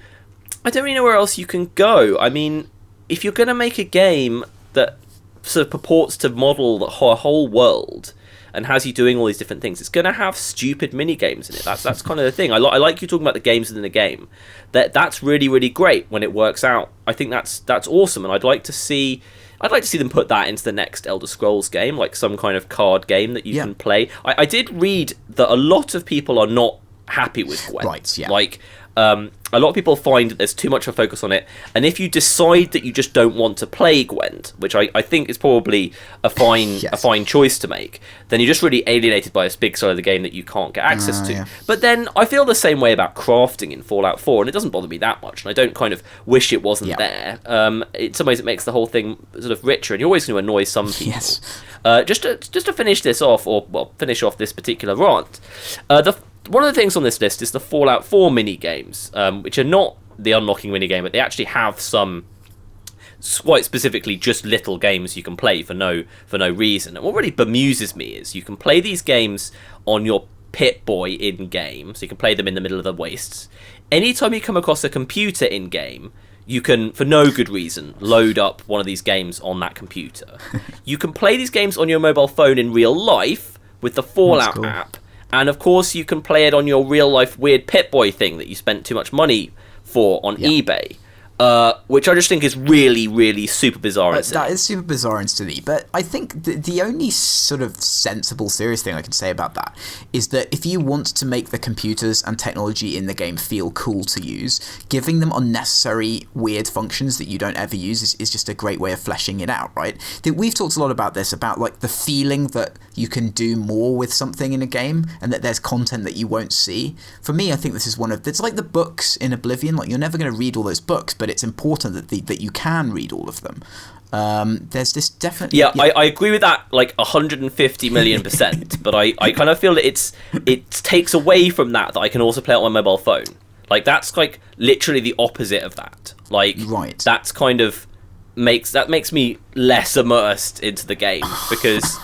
where else you can go. I mean, if you're going to make a game that sort of purports to model the whole world and has you doing all these different things, it's going to have stupid mini games in it. That's kind of the thing. I like you talking about the games within the game. That's really, really great when it works out. I think that's awesome, and I'd like to see them put that into the next Elder Scrolls game, like some kind of card game that you can play. I did read that a lot of people are not happy with Gwent. Right, yeah. Like, a lot of people find that there's too much of a focus on it, and if you decide that you just don't want to play Gwent, which I think is probably a fine choice to make, then you're just really alienated by this big side of the game that you can't get access to. Yeah. But then I feel the same way about crafting in Fallout 4, and it doesn't bother me that much, and I don't kind of wish it wasn't there. In some ways it makes the whole thing sort of richer, and you're always going to annoy some people. Yes. Just to finish this off, finish off this particular rant, one of the things on this list is the Fallout 4 mini-games, which are not the unlocking mini-game, but they actually have some quite specifically just little games you can play for no reason. And what really bemuses me is you can play these games on your Pip-Boy in-game, so you can play them in the middle of the wastes. Anytime you come across a computer in-game, you can, for no good reason, load up one of these games on that computer. You can play these games on your mobile phone in real life with the Fallout app. And of course, you can play it on your real-life weird Pip-Boy thing that you spent too much money for on eBay, which I just think is really, really super bizarre. That is super bizarre and silly, but I think the only sort of sensible, serious thing I can say about that is that if you want to make the computers and technology in the game feel cool to use, giving them unnecessary weird functions that you don't ever use is just a great way of fleshing it out, right? We've talked a lot about this, about like the feeling that you can do more with something in a game and that there's content that you won't see. For me, I think this is it's like the books in Oblivion. Like, you're never going to read all those books, but it's important that you can read all of them. There's this definitely... Yeah, I agree with that, like, 150 million %, but I kind of feel that it takes away from that I can also play it on my mobile phone. Like, that's, like, literally the opposite of that. Like, right. That's kind of... makes me less immersed into the game, because,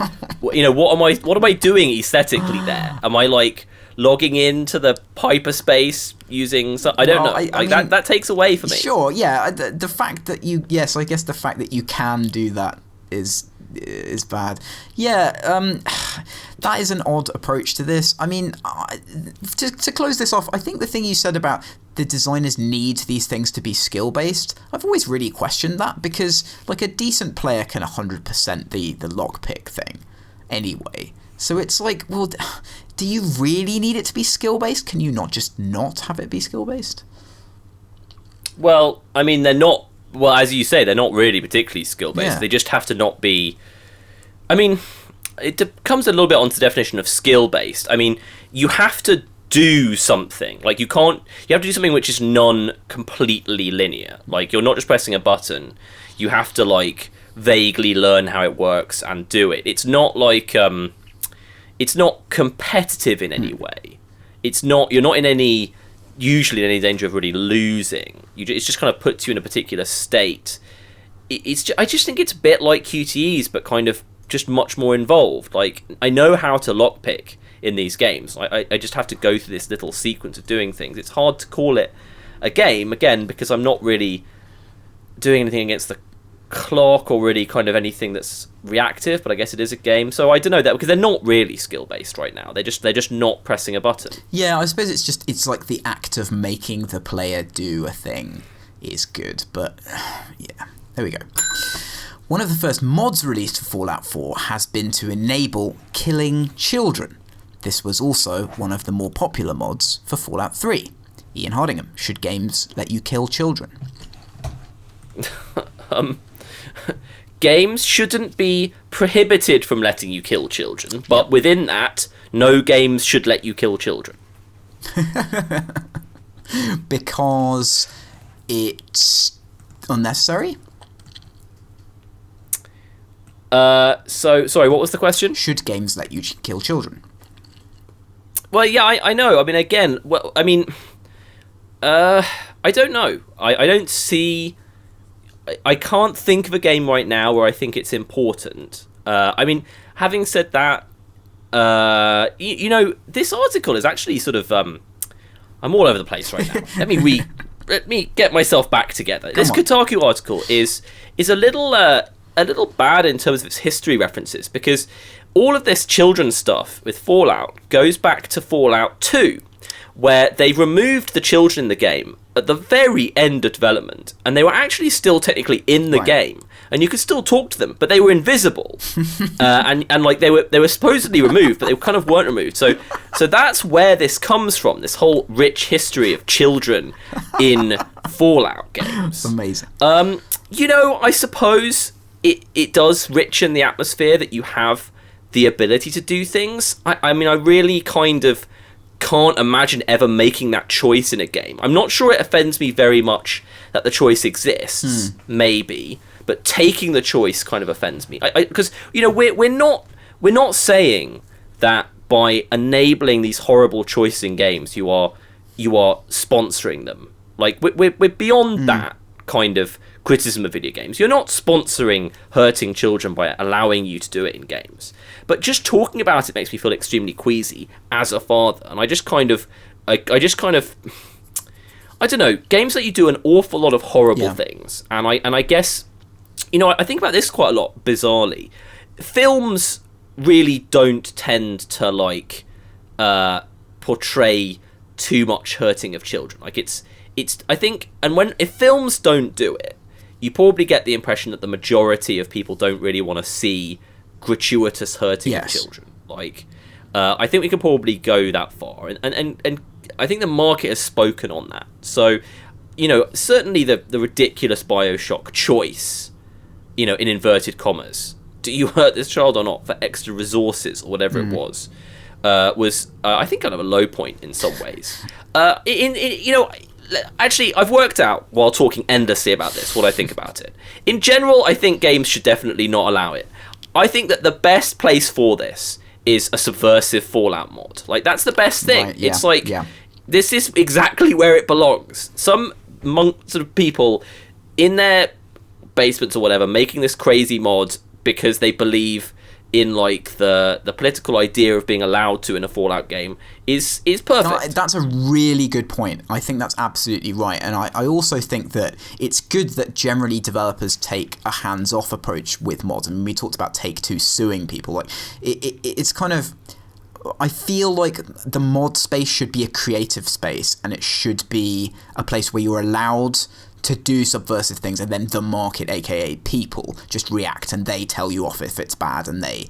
you know, what am I doing aesthetically there? Am I, like, logging into the hyperspace using. I don't know. I mean, that takes away for me. Sure, yeah. The fact that you, yes, I guess the fact that you can do that is bad. Yeah, that is an odd approach to this. I mean, to close this off, I think the thing you said about the designers need these things to be skill-based, I've always really questioned that, because like a decent player can 100% the lockpick thing anyway. So it's like, well, do you really need it to be skill-based? Can you not just not have it be skill-based? Well, I mean, they're not. Well, as you say, they're not really particularly skill-based. Yeah. They just have to not be. I mean, it comes a little bit onto the definition of skill-based. I mean, you have to do something. Like, you have to do something which is non-completely linear. Like, you're not just pressing a button. You have to, like, vaguely learn how it works and do it. It's not like, it's not competitive in any way. You're not usually in any danger of really losing. It's just kind of puts you in a particular state. I just think it's a bit like QTEs, but kind of just much more involved. Like, I know how to lockpick in these games. I just have to go through this little sequence of doing things. It's hard to call it a game, again, because I'm not really doing anything against the clock or really kind of anything that's reactive, but I guess it is a game. So I don't know that, because they're not really skill based right now. They're just not pressing a button. Yeah, I suppose it's like the act of making the player do a thing is good, but yeah, there we go. One of the first mods released for Fallout 4 has been to enable killing children. This was also one of the more popular mods for Fallout 3. Ian Hardingham, should games let you kill children? Games shouldn't be prohibited from letting you kill children, but within that, no games should let you kill children. Because it's unnecessary? Sorry, what was the question? Should games let you kill children? Well, yeah, I know. I mean, again, I don't know. I don't see... I can't think of a game right now where I think it's important. I mean, having said that, you know, this article is actually sort of... I'm all over the place right now. Let me get myself back together. This Kotaku article is a little bad in terms of its history references, because all of this children stuff with Fallout goes back to Fallout 2, where they removed the children in the game at the very end of development, and they were actually still technically in the game, and you could still talk to them, but they were invisible, and like they were supposedly removed, but they kind of weren't removed. So that's where this comes from. This whole rich history of children in Fallout games. Amazing. You know, I suppose it does richen the atmosphere that you have the ability to do things. I mean, I really kind of can't imagine ever making that choice in a game. I'm not sure it offends me very much that the choice exists, maybe, but taking the choice kind of offends me. Because, you know, we're not saying that by enabling these horrible choices in games you are sponsoring them. Like, we're beyond that kind of criticism of video games. You're not sponsoring hurting children by allowing you to do it in games. But just talking about it makes me feel extremely queasy as a father. And I don't know, games let you do an awful lot of horrible things. And I guess, you know, I think about this quite a lot, bizarrely. Films really don't tend to, like, portray too much hurting of children. Like, it's I think, and if films don't do it, you probably get the impression that the majority of people don't really want to see gratuitous hurting of children. Like, I think we can probably go that far, and I think the market has spoken on that. So, you know, certainly the ridiculous BioShock choice, you know, in inverted commas, do you hurt this child or not for extra resources or whatever it was I think kind of a low point in some ways. You know, actually, I've worked out while talking endlessly about this what I think about it. In general, I think games should definitely not allow it. I think that the best place for this is a subversive Fallout mod. Like, that's the best thing. Right, it's like, this is exactly where it belongs. Some sort of people in their basements or whatever making this crazy mod because they believe in like the political idea of being allowed to in a Fallout game is perfect. That's a really good point. I think that's absolutely right. And I also think that it's good that generally developers take a hands-off approach with mods. I mean, we talked about Take-Two suing people. Like it's kind of... I feel like the mod space should be a creative space, and it should be a place where you're allowed to do subversive things, and then the market, aka people, just react and they tell you off if it's bad, and they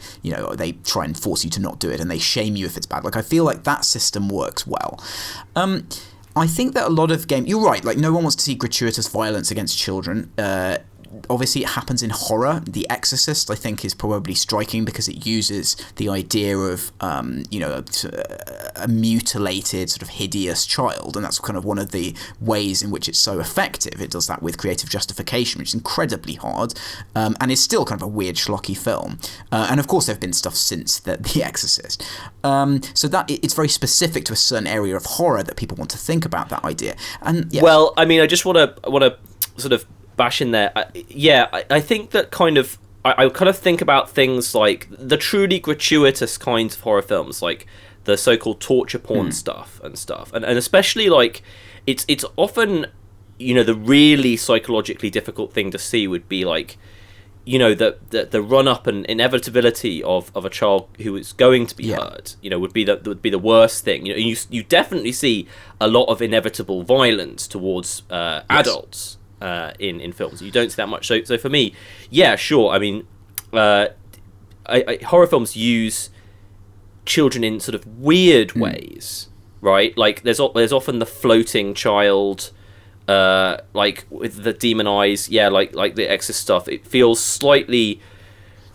try and force you to not do it, and they shame you if it's bad. Like, I feel like that system works well. I think that a lot of games, you're right, like no one wants to see gratuitous violence against children. Obviously, it happens in horror. The Exorcist, I think, is probably striking because it uses the idea of, a mutilated, sort of hideous child, and that's kind of one of the ways in which it's so effective. It does that with creative justification, which is incredibly hard, and is still kind of a weird, schlocky film. And of course, there have been stuff since The Exorcist. So that it's very specific to a certain area of horror that people want to think about that idea. And yeah. Well, I mean, I just want to sort of bash in there. I think that kind of I kind of think about things like the truly gratuitous kinds of horror films, like the so-called torture porn stuff, and especially like it's often, the really psychologically difficult thing to see would be like, the run up and inevitability of a child who is going to be hurt, would be the worst thing. You definitely see a lot of inevitable violence towards adults. In films, you don't see that much. So for me, yeah, sure. I mean, horror films use children in sort of weird ways, right? Like there's often the floating child, like with the demon eyes. Yeah, like the Exorcist stuff. It feels slightly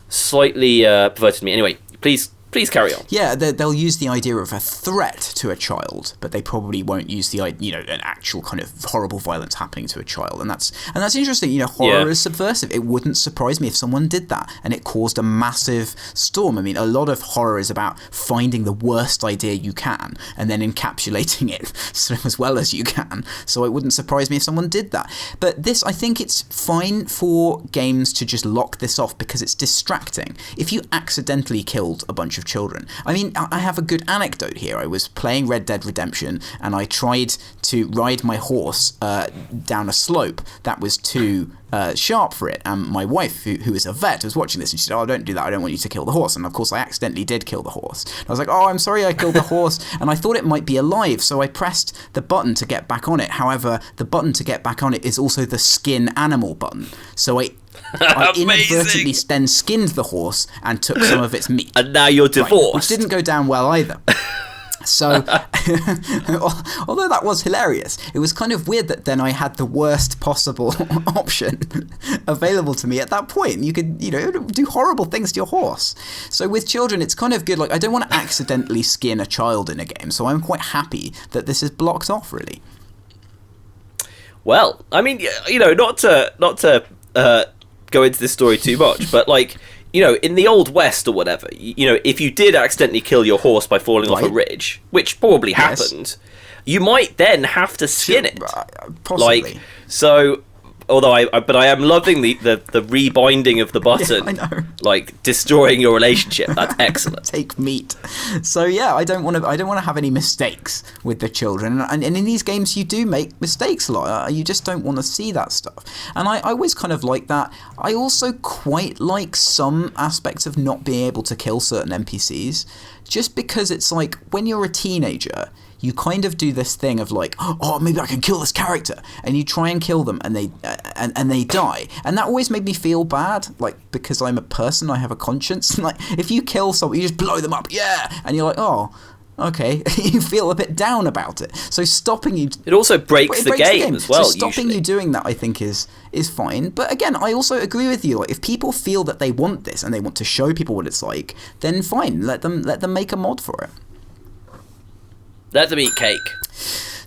perverted to me. Anyway, please carry on. Yeah, they'll use the idea of a threat to a child, but they probably won't use the an actual kind of horrible violence happening to a child, and that's interesting. Horror is subversive. It wouldn't surprise me if someone did that, and it caused a massive storm. I mean, a lot of horror is about finding the worst idea you can and then encapsulating it as well as you can. So it wouldn't surprise me if someone did that. But this, I think it's fine for games to just lock this off because it's distracting. If you accidentally killed a bunch of children. I mean, I have a good anecdote here. I was playing Red Dead Redemption and I tried to ride my horse down a slope that was too sharp for it, and my wife, who is a vet, was watching this, and she said, "Oh, don't do that, I don't want you to kill the horse." And of course I accidentally did kill the horse. I was like, "Oh, I'm sorry I killed the horse," and I thought it might be alive, so I pressed the button to get back on it. However, the button to get back on it is also the skin animal button, so I inadvertently then skinned the horse and took some of its meat. And now you're divorced. Which didn't go down well either. So, although that was hilarious, it was kind of weird that then I had the worst possible option available to me at that point. You could, do horrible things to your horse. So with children, it's kind of good. Like, I don't want to accidentally skin a child in a game, so I'm quite happy that this is blocked off, really. Well, I mean, not to go into this story too much, but like, in the Old West or whatever, if you did accidentally kill your horse by falling off a ridge, which probably happened, you might then have to skin it. Possibly. Like, so, although I am loving the rebinding of the button, I know. like destroying your relationship. That's excellent. Take meat. So yeah, I don't want to have any mistakes with the children, and in these games you do make mistakes a lot. You just don't want to see that stuff, and I always kind of like that. I also quite like some aspects of not being able to kill certain NPCs, just because it's like when you're a teenager, you kind of do this thing of like, oh, maybe I can kill this character, and you try and kill them, and they die, and that always made me feel bad, like, because I'm a person, I have a conscience. Like, if you kill someone, you just blow them up, and you're like, oh, okay, you feel a bit down about it. So stopping you, it also breaks the game as well. So stopping you doing that, I think, is fine. But again, I also agree with you. Like, if people feel that they want this and they want to show people what it's like, then fine, let them make a mod for it. Let them eat cake.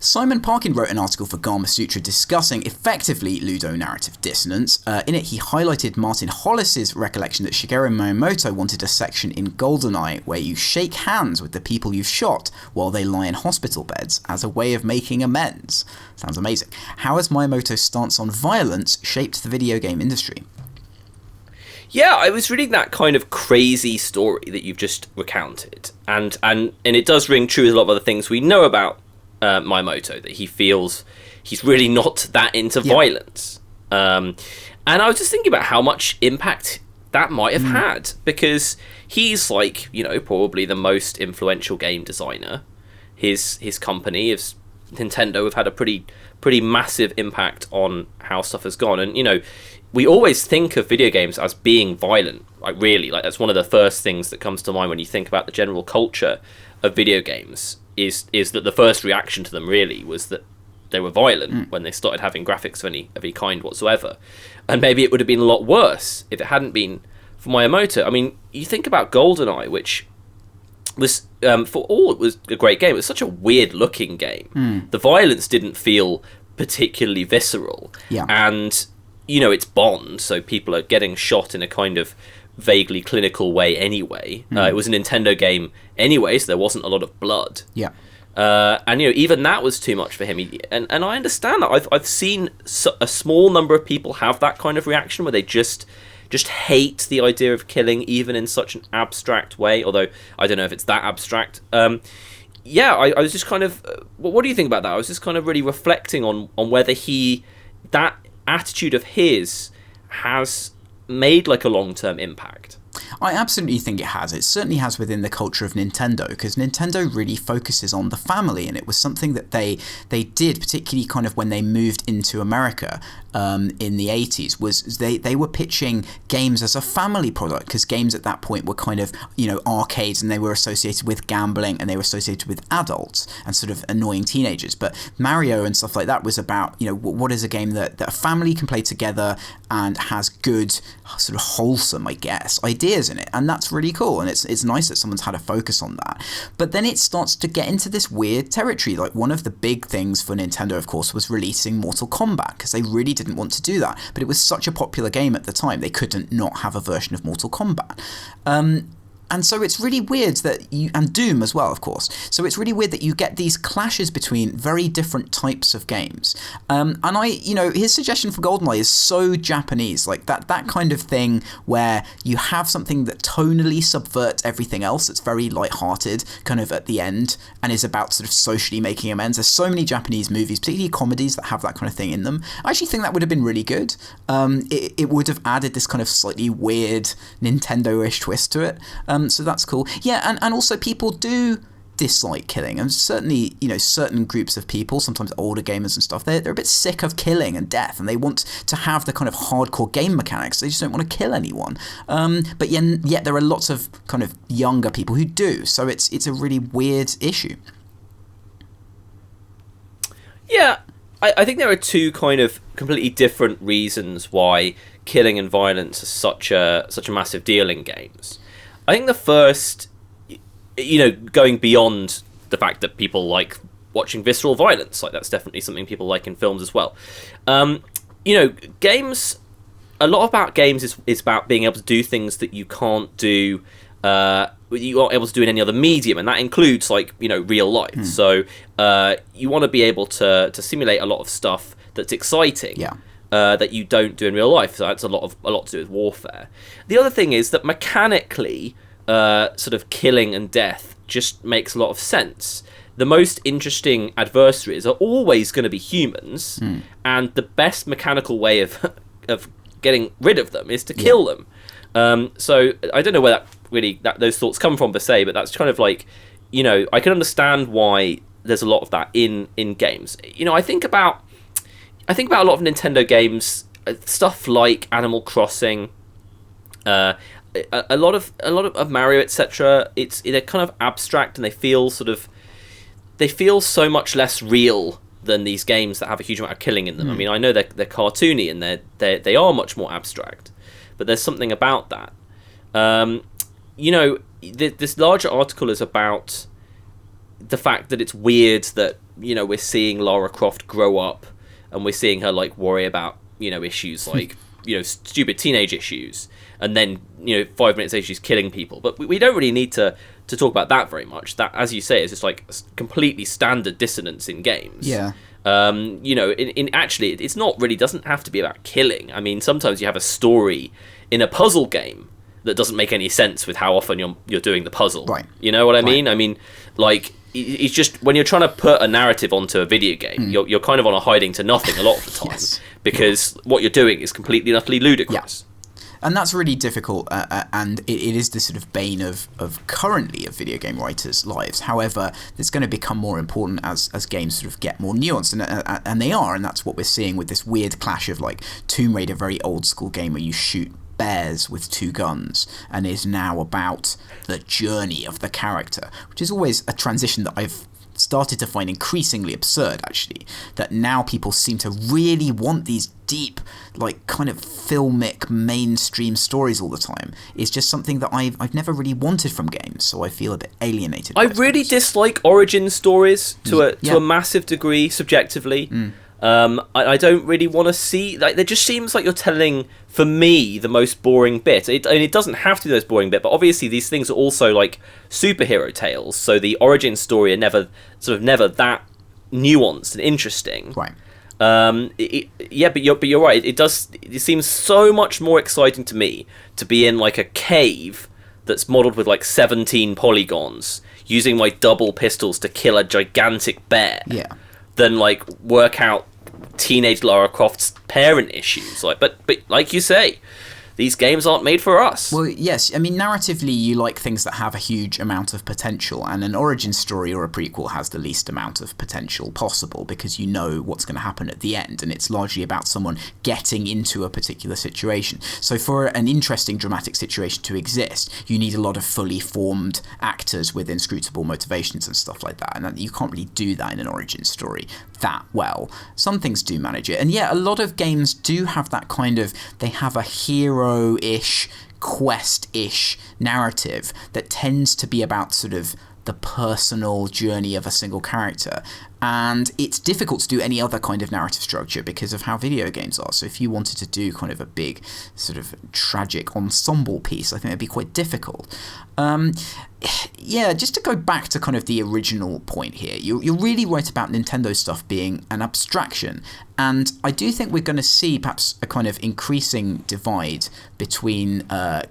Simon Parkin wrote an article for Gamasutra discussing effectively ludonarrative dissonance. In it, he highlighted Martin Hollis's recollection that Shigeru Miyamoto wanted a section in GoldenEye where you shake hands with the people you've shot while they lie in hospital beds as a way of making amends. Sounds amazing. How has Miyamoto's stance on violence shaped the video game industry? Yeah, I was reading that kind of crazy story that you've just recounted, and it does ring true with a lot of other things we know about Miyamoto, that he feels he's really not that into violence. And I was just thinking about how much impact that might have had, because he's like, you know, probably the most influential game designer. His company, is Nintendo, have had a pretty massive impact on how stuff has gone. And, you know, we always think of video games as being violent, like really, like that's one of the first things that comes to mind when you think about the general culture of video games, is that the first reaction to them really was that they were violent when they started having graphics of any kind whatsoever. And maybe it would have been a lot worse if it hadn't been for Miyamoto. I mean, you think about GoldenEye, which was, for all it was a great game, it was such a weird looking game. The violence didn't feel particularly visceral. Yeah. And, you know, it's Bond, so people are getting shot in a kind of vaguely clinical way anyway. It was a Nintendo game anyway, so there wasn't a lot of blood. Yeah. And, you know, even that was too much for him. And I understand that. I've seen a small number of people have that kind of reaction where they just hate the idea of killing, even in such an abstract way, although I don't know if it's that abstract. Yeah, I was just kind of... what do you think about that? I was just kind of really reflecting on whether that attitude of his has made like a long-term impact. I absolutely think it has. It certainly has within the culture of Nintendo, because Nintendo really focuses on the family, and it was something that they did, particularly kind of when they moved into America in the 80s, was they were pitching games as a family product, because games at that point were kind of, you know, arcades, and they were associated with gambling, and they were associated with adults and sort of annoying teenagers. But Mario and stuff like that was about, you know, what is a game that a family can play together and has good, sort of wholesome, I guess, ideas in it, and that's really cool, and it's nice that someone's had a focus on that. But then it starts to get into this weird territory. Like, one of the big things for Nintendo, of course, was releasing Mortal Kombat, because they really didn't want to do that, but it was such a popular game at the time, they couldn't not have a version of Mortal Kombat. And so it's really weird that and Doom as well, of course. So it's really weird that you get these clashes between very different types of games. And his suggestion for GoldenEye is so Japanese, like that kind of thing where you have something that tonally subverts everything else. It's very lighthearted, kind of at the end, and is about sort of socially making amends. There's so many Japanese movies, particularly comedies, that have that kind of thing in them. I actually think that would have been really good. It would have added this kind of slightly weird Nintendo-ish twist to it. So that's cool. Yeah, and also people do dislike killing, and certainly, you know, certain groups of people, sometimes older gamers and stuff, they're a bit sick of killing and death, and they want to have the kind of hardcore game mechanics. They just don't want to kill anyone. But yet there are lots of kind of younger people who do. So it's a really weird issue. Yeah, I think there are two kind of completely different reasons why killing and violence is such a massive deal in games. I think the first, you know, going beyond the fact that people like watching visceral violence, like that's definitely something people like in films as well. You know, games, a lot about games is about being able to do things that you can't do, you aren't able to do in any other medium, and that includes, like, you know, real life. So you want to be able to simulate a lot of stuff that's exciting. Yeah. That you don't do in real life. So that's a lot to do with warfare. The other thing is that mechanically, sort of killing and death just makes a lot of sense. The most interesting adversaries are always going to be humans, and the best mechanical way of getting rid of them is to kill them. So I don't know where those thoughts come from per se, but that's kind of like, you know, I can understand why there's a lot of that in games. You know, I think about a lot of Nintendo games, stuff like Animal Crossing, a lot of Mario, etc. They're kind of abstract, and they feel so much less real than these games that have a huge amount of killing in them. I mean, I know they're cartoony and they are much more abstract, but there's something about that. You know, this larger article is about the fact that it's weird that, you know, we're seeing Lara Croft grow up, and we're seeing her, like, worry about, you know, issues like, you know, stupid teenage issues, and then, you know, 5 minutes later she's killing people. But we don't really need to talk about that very much. That, as you say, is just like completely standard dissonance in games. Yeah. In actually, it's not really, doesn't have to be about killing. I mean, sometimes you have a story in a puzzle game that doesn't make any sense with how often you're doing the puzzle. Right. You know what I mean? I mean, like, it's just when you're trying to put a narrative onto a video game, you're kind of on a hiding to nothing a lot of the time because what you're doing is completely and utterly ludicrous. And that's really difficult, and it is the sort of bane of currently of video game writers' lives. However, it's going to become more important as games sort of get more nuanced, and they are, and that's what we're seeing with this weird clash of like Tomb Raider, very old school game where you shoot bears with 2 guns, and is now about the journey of the character, which is always a transition that I've started to find increasingly absurd, actually, that now people seem to really want these deep, like, kind of filmic mainstream stories all the time. Is just something that I've never really wanted from games, so I feel a bit alienated. I really dislike origin stories to a massive degree, subjectively. I don't really want to see, like, it just seems like you're telling, for me, the most boring bit. It doesn't have to be the most boring bit, but obviously these things are also like superhero tales, so the origin story are never that nuanced and interesting. Right. But you're right. It seems so much more exciting to me to be in like a cave that's modeled with like 17 polygons, using my double pistols to kill a gigantic bear. Yeah. Than like work out teenage Lara Croft's parent issues. But like you say, these games aren't made for us. Well, yes. I mean, narratively, you like things that have a huge amount of potential, and an origin story or a prequel has the least amount of potential possible because you know what's going to happen at the end, and it's largely about someone getting into a particular situation. So for an interesting dramatic situation to exist, you need a lot of fully formed actors with inscrutable motivations and stuff like that, and you can't really do that in an origin story that well. Some things do manage it, and yeah, a lot of games do have that kind of, they have a hero-ish, quest-ish narrative that tends to be about sort of the personal journey of a single character, and it's difficult to do any other kind of narrative structure because of how video games are. So if you wanted to do kind of a big sort of tragic ensemble piece, I think it'd be quite difficult. Yeah, just to go back to kind of the original point here, you're really right about Nintendo stuff being an abstraction, and I do think we're going to see perhaps a kind of increasing divide between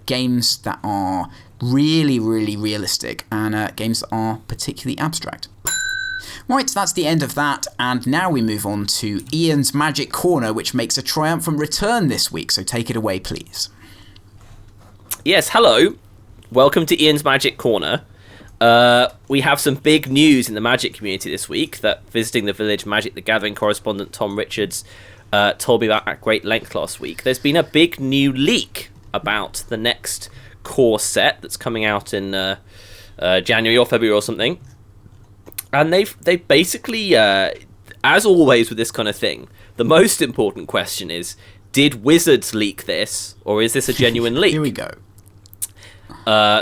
games that are really, really realistic and games that are particularly abstract. Right, that's the end of that, and now we move on to Ian's Magic Corner, which makes a triumphant return this week, so take it away, please. Yes, hello. Welcome to Ian's Magic Corner. We have some big news in the Magic community this week that Visiting the Village Magic the Gathering correspondent Tom Richards told me about at great length last week. There's been a big new leak about the next core set that's coming out in January or February or something. And they've basically, as always with this kind of thing, the most important question is, did Wizards leak this, or is this a genuine leak? Here we go.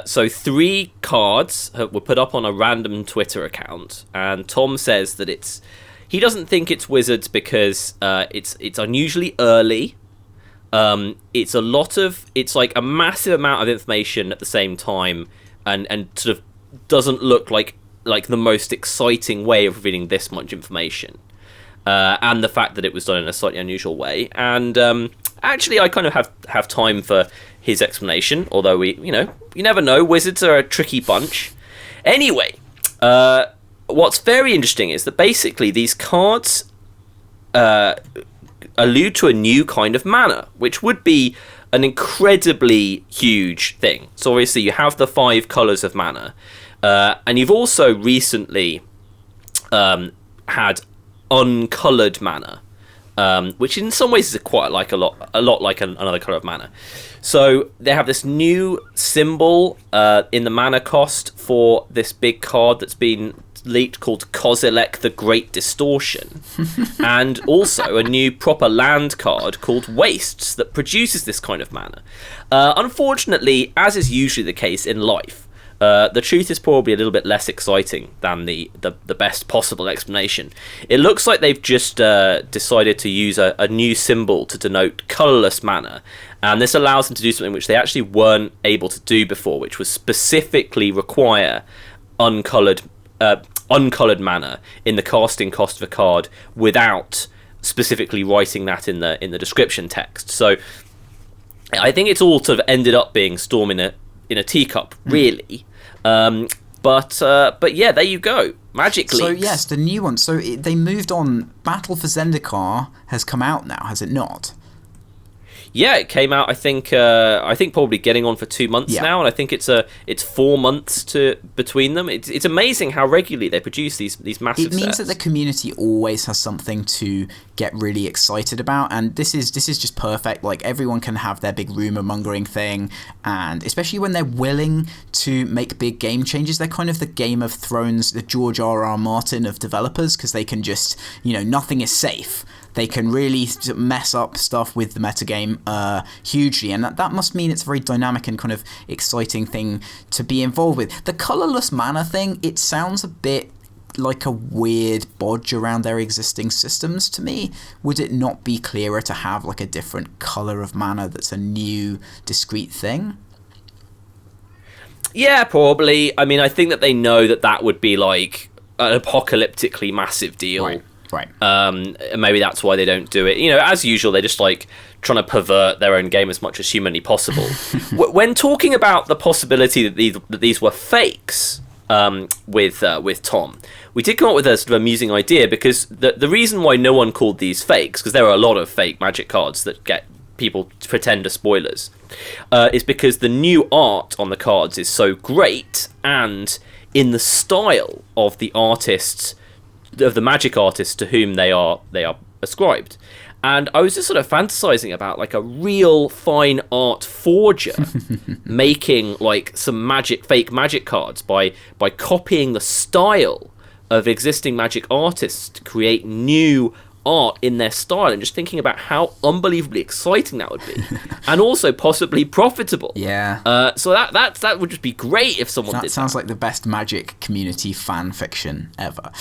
So 3 cards were put up on a random Twitter account, and Tom says that he doesn't think it's Wizards because it's unusually early. It's like a massive amount of information at the same time, and sort of doesn't look like the most exciting way of revealing this much information. And the fact that it was done in a slightly unusual way. And actually, I kind of have time for his explanation, although you never know. Wizards are a tricky bunch. Anyway, what's very interesting is that basically these cards allude to a new kind of mana, which would be an incredibly huge thing. So obviously you have the 5 colours of mana, and you've also recently had uncoloured mana, which in some ways is quite like a lot like another colour of mana. So they have this new symbol in the mana cost for this big card that's been leaked called Kozilek the Great Distortion, and also a new proper land card called Wastes that produces this kind of mana. Unfortunately, as is usually the case in life, the truth is probably a little bit less exciting than the best possible explanation. It looks like they've just decided to use a new symbol to denote colourless mana, and this allows them to do something which they actually weren't able to do before, which was specifically require uncoloured uncoloured mana in the casting cost of a card without specifically writing that in the description text. So I think it's all sort of ended up being Storm in a teacup, really. But yeah, there you go. Magic Leaks. So yes, the new one. So they moved on. Battle for Zendikar has come out now, has it not? Yeah, it came out. I think probably getting on for 2 months now, and I think it's 4 months between them. It's amazing how regularly they produce these massive sets. It means that the community always has something to get really excited about, and this is just perfect. Like, everyone can have their big rumor mongering thing, and especially when they're willing to make big game changes, they're kind of the Game of Thrones, the George R.R. Martin of developers, because they can just, nothing is safe. They can really mess up stuff with the metagame hugely, and that must mean it's a very dynamic and kind of exciting thing to be involved with. The colourless mana thing, it sounds a bit like a weird bodge around their existing systems to me. Would it not be clearer to have like a different colour of mana that's a new, discrete thing? Yeah, probably. I mean, I think that they know that would be like an apocalyptically massive deal. Right. Maybe that's why they don't do it. As usual, they're just like trying to pervert their own game as much as humanly possible. When talking about the possibility that these were fakes with Tom, we did come up with a sort of amusing idea, because the reason why no one called these fakes, because there are a lot of fake Magic cards that get people to pretend are spoilers, is because the new art on the cards is so great and in the style of the artists, of the Magic artists to whom they are ascribed. And I was just sort of fantasizing about like a real fine art forger making like some fake Magic cards by copying the style of existing Magic artists to create new art in their style, and just thinking about how unbelievably exciting that would be, and also possibly profitable. Yeah. So that would just be great if someone did that. Sounds like the best Magic community fan fiction ever.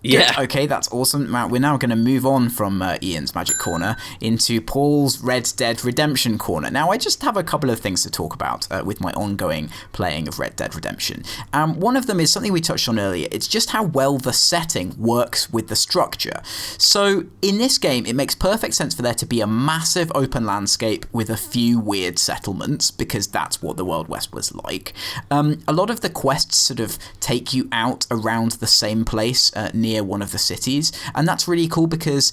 Yeah. Good. Okay, that's awesome. Matt, we're now going to move on from Ian's Magic Corner into Paul's Red Dead Redemption Corner. Now, I just have a couple of things to talk about with my ongoing playing of Red Dead Redemption. One of them is something we touched on earlier. It's just how well the setting works with the structure. So in this game, it makes perfect sense for there to be a massive open landscape with a few weird settlements, because that's what the Wild West was like. A lot of the quests sort of take you out around the same place near one of the cities, and that's really cool because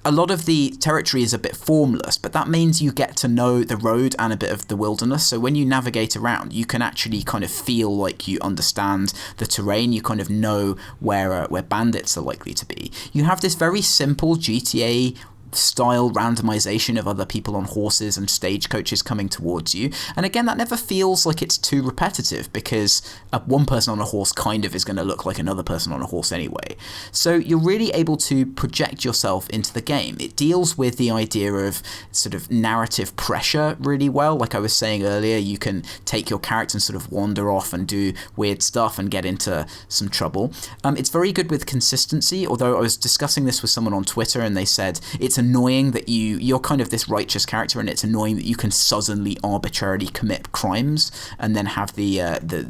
a lot of the territory is a bit formless, but that means you get to know the road and a bit of the wilderness. So when you navigate around, you can actually kind of feel like you understand the terrain. You kind of know where bandits are likely to be. You have this very simple GTA style randomization of other people on horses and stagecoaches coming towards you, and again, that never feels like it's too repetitive, because one person on a horse kind of is going to look like another person on a horse anyway. So you're really able to project yourself into the game. It deals with the idea of sort of narrative pressure really well. Like I was saying earlier, you can take your character and sort of wander off and do weird stuff and get into some trouble. It's very good with consistency, although I was discussing this with someone on Twitter and they said it's annoying that you're kind of this righteous character, and it's annoying that you can suddenly arbitrarily commit crimes and then have the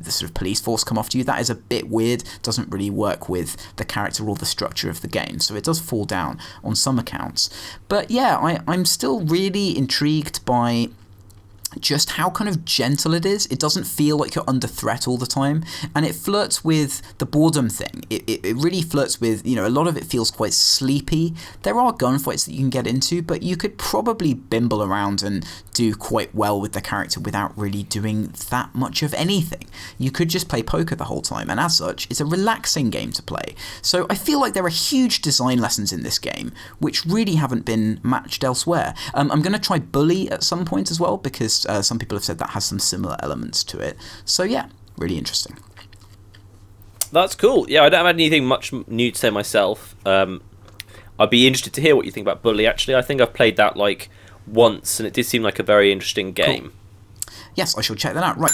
sort of police force come after you. That is a bit weird, doesn't really work with the character or the structure of the game, so it does fall down on some accounts. But yeah, I'm still really intrigued by just how kind of gentle it is. It doesn't feel like you're under threat all the time, and it flirts with the boredom thing. It really flirts with, a lot of it feels quite sleepy. There are gunfights that you can get into, but you could probably bimble around and do quite well with the character without really doing that much of anything. You could just play poker the whole time, and as such, it's a relaxing game to play. So I feel like there are huge design lessons in this game, which really haven't been matched elsewhere. I'm going to try Bully at some point as well, because some people have said that has some similar elements to it. So yeah, really interesting. That's cool. Yeah, I don't have anything much new to say myself. I'd be interested to hear what you think about Bully, actually. I think I've played that like once, and it did seem like a very interesting game. Cool. Yes, I shall check that out. Right,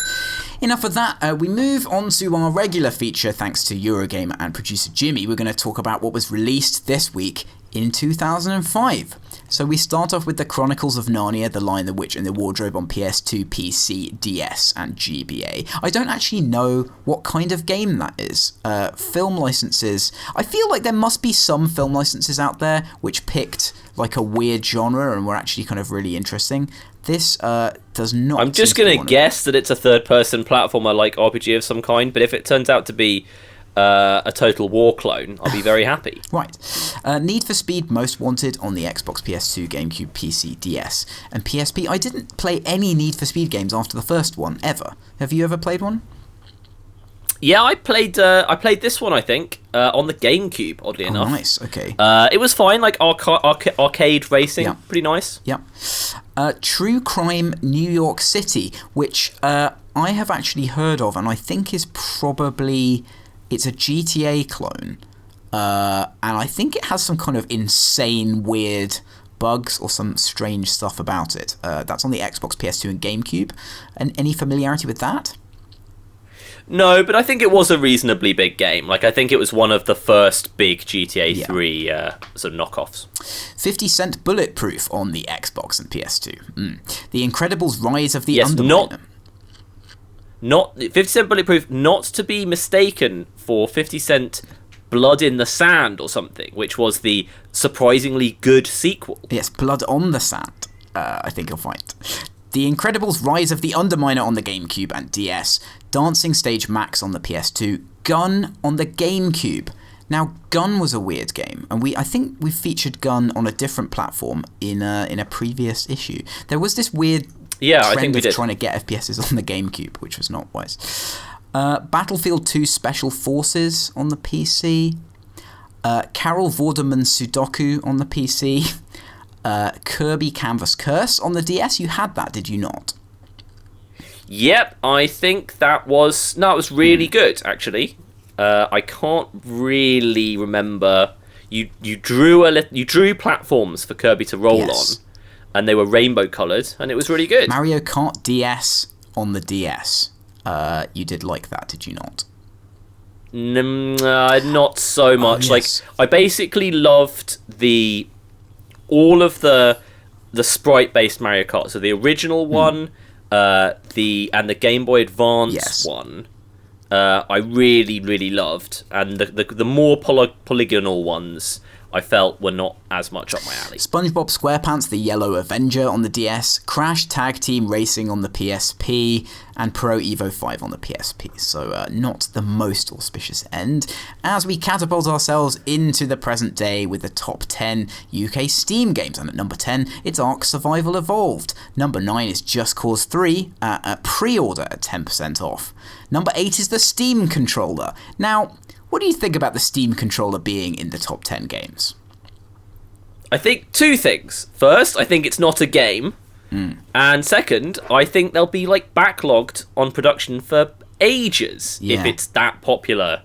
enough of that. We move on to our regular feature, thanks to Eurogamer and producer Jimmy. We're going to talk about what was released this week in 2005. So we start off with the Chronicles of Narnia, The Lion, the Witch and the Wardrobe on PS2, PC, DS and GBA. I don't actually know what kind of game that is. Film licenses. I feel like there must be some film licenses out there which picked like a weird genre and were actually kind of really interesting. This does not. I'm just going to guess that it's a third-person platformer like RPG of some kind, but if it turns out to be a Total War clone, I'll be very happy. Right. Need for Speed Most Wanted on the Xbox, PS2, GameCube, PC, DS, and PSP. I didn't play any Need for Speed games after the first one, ever. Have you ever played one? Yeah, I played this one, I think, on the GameCube, oddly enough. Nice, okay. It was fine, like arcade racing, pretty nice. Yep. True Crime New York City, which I have actually heard of, and I think is probably... It's a GTA clone, and I think it has some kind of insane, weird bugs or some strange stuff about it. That's on the Xbox, PS2 and GameCube. And any familiarity with that? No, but I think it was a reasonably big game. Like, I think it was one of the first big GTA 3 sort of knockoffs. 50 Cent Bulletproof on the Xbox and PS2. The Incredibles Rise of the Underminer. Not 50 Cent Bulletproof, not to be mistaken for 50 Cent Blood in the Sand or something, which was the surprisingly good sequel. Yes, Blood on the Sand, I think you'll find. The Incredibles Rise of the Underminer on the GameCube and DS. Dancing Stage Max on the PS2. Gun on the GameCube. Now, Gun was a weird game, and I think we featured Gun on a different platform in a previous issue. There was this weird trend of trying to get FPSs on the GameCube, which was not wise. Battlefield 2 Special Forces on the PC. Carol Vorderman Sudoku on the PC. Kirby Canvas Curse on the DS. You had that, did you not? Yep, I think that was... No, it was really good, actually. I can't really remember. You drew platforms for Kirby to roll on, and they were rainbow coloured, and it was really good. Mario Kart DS on the DS. You did like that, did you not? Not so much. Yes. Like, I basically loved all of the sprite-based Mario Kart. So the original one, and the Game Boy Advance one. I really, really loved, and the more polygonal ones I felt were not as much up my alley. SpongeBob SquarePants, The Yellow Avenger on the DS, Crash Tag Team Racing on the PSP, and Pro Evo 5 on the PSP. So not the most auspicious end, as we catapult ourselves into the present day with the top 10 UK Steam games. And at number 10, it's Ark Survival Evolved. Number 9 is Just Cause 3, at pre-order at 10% off. Number 8 is the Steam Controller. Now, what do you think about the Steam Controller being in the top 10 games? I think two things. First, I think it's not a game. And second, I think they'll be like backlogged on production for ages if it's that popular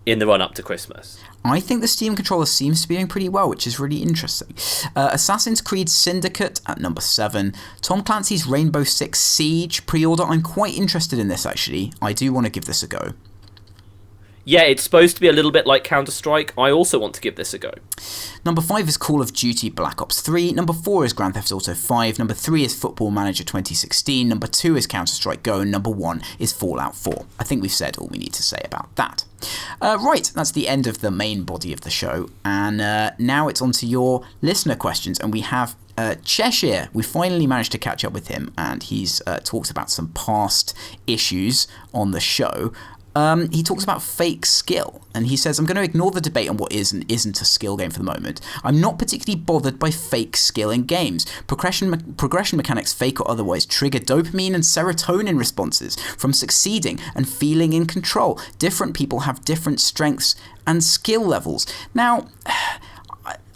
in the run-up to Christmas. I think the Steam Controller seems to be doing pretty well, which is really interesting. Assassin's Creed Syndicate at number 7. Tom Clancy's Rainbow Six Siege pre-order. I'm quite interested in this, actually. I do want to give this a go. Yeah, it's supposed to be a little bit like Counter-Strike. I also want to give this a go. Number 5 is Call of Duty Black Ops 3. Number 4 is Grand Theft Auto 5. Number 3 is Football Manager 2016. Number 2 is Counter-Strike Go. And number 1 is Fallout 4. I think we've said all we need to say about that. Right, that's the end of the main body of the show. And now it's on to your listener questions. And we have Cheshire. We finally managed to catch up with him. And he's talked about some past issues on the show. He talks about fake skill, and he says, I'm going to ignore the debate on what is and isn't a skill game for the moment. I'm not particularly bothered by fake skill in games. Progression mechanics, fake or otherwise, trigger dopamine and serotonin responses from succeeding and feeling in control. Different people have different strengths and skill levels. Now,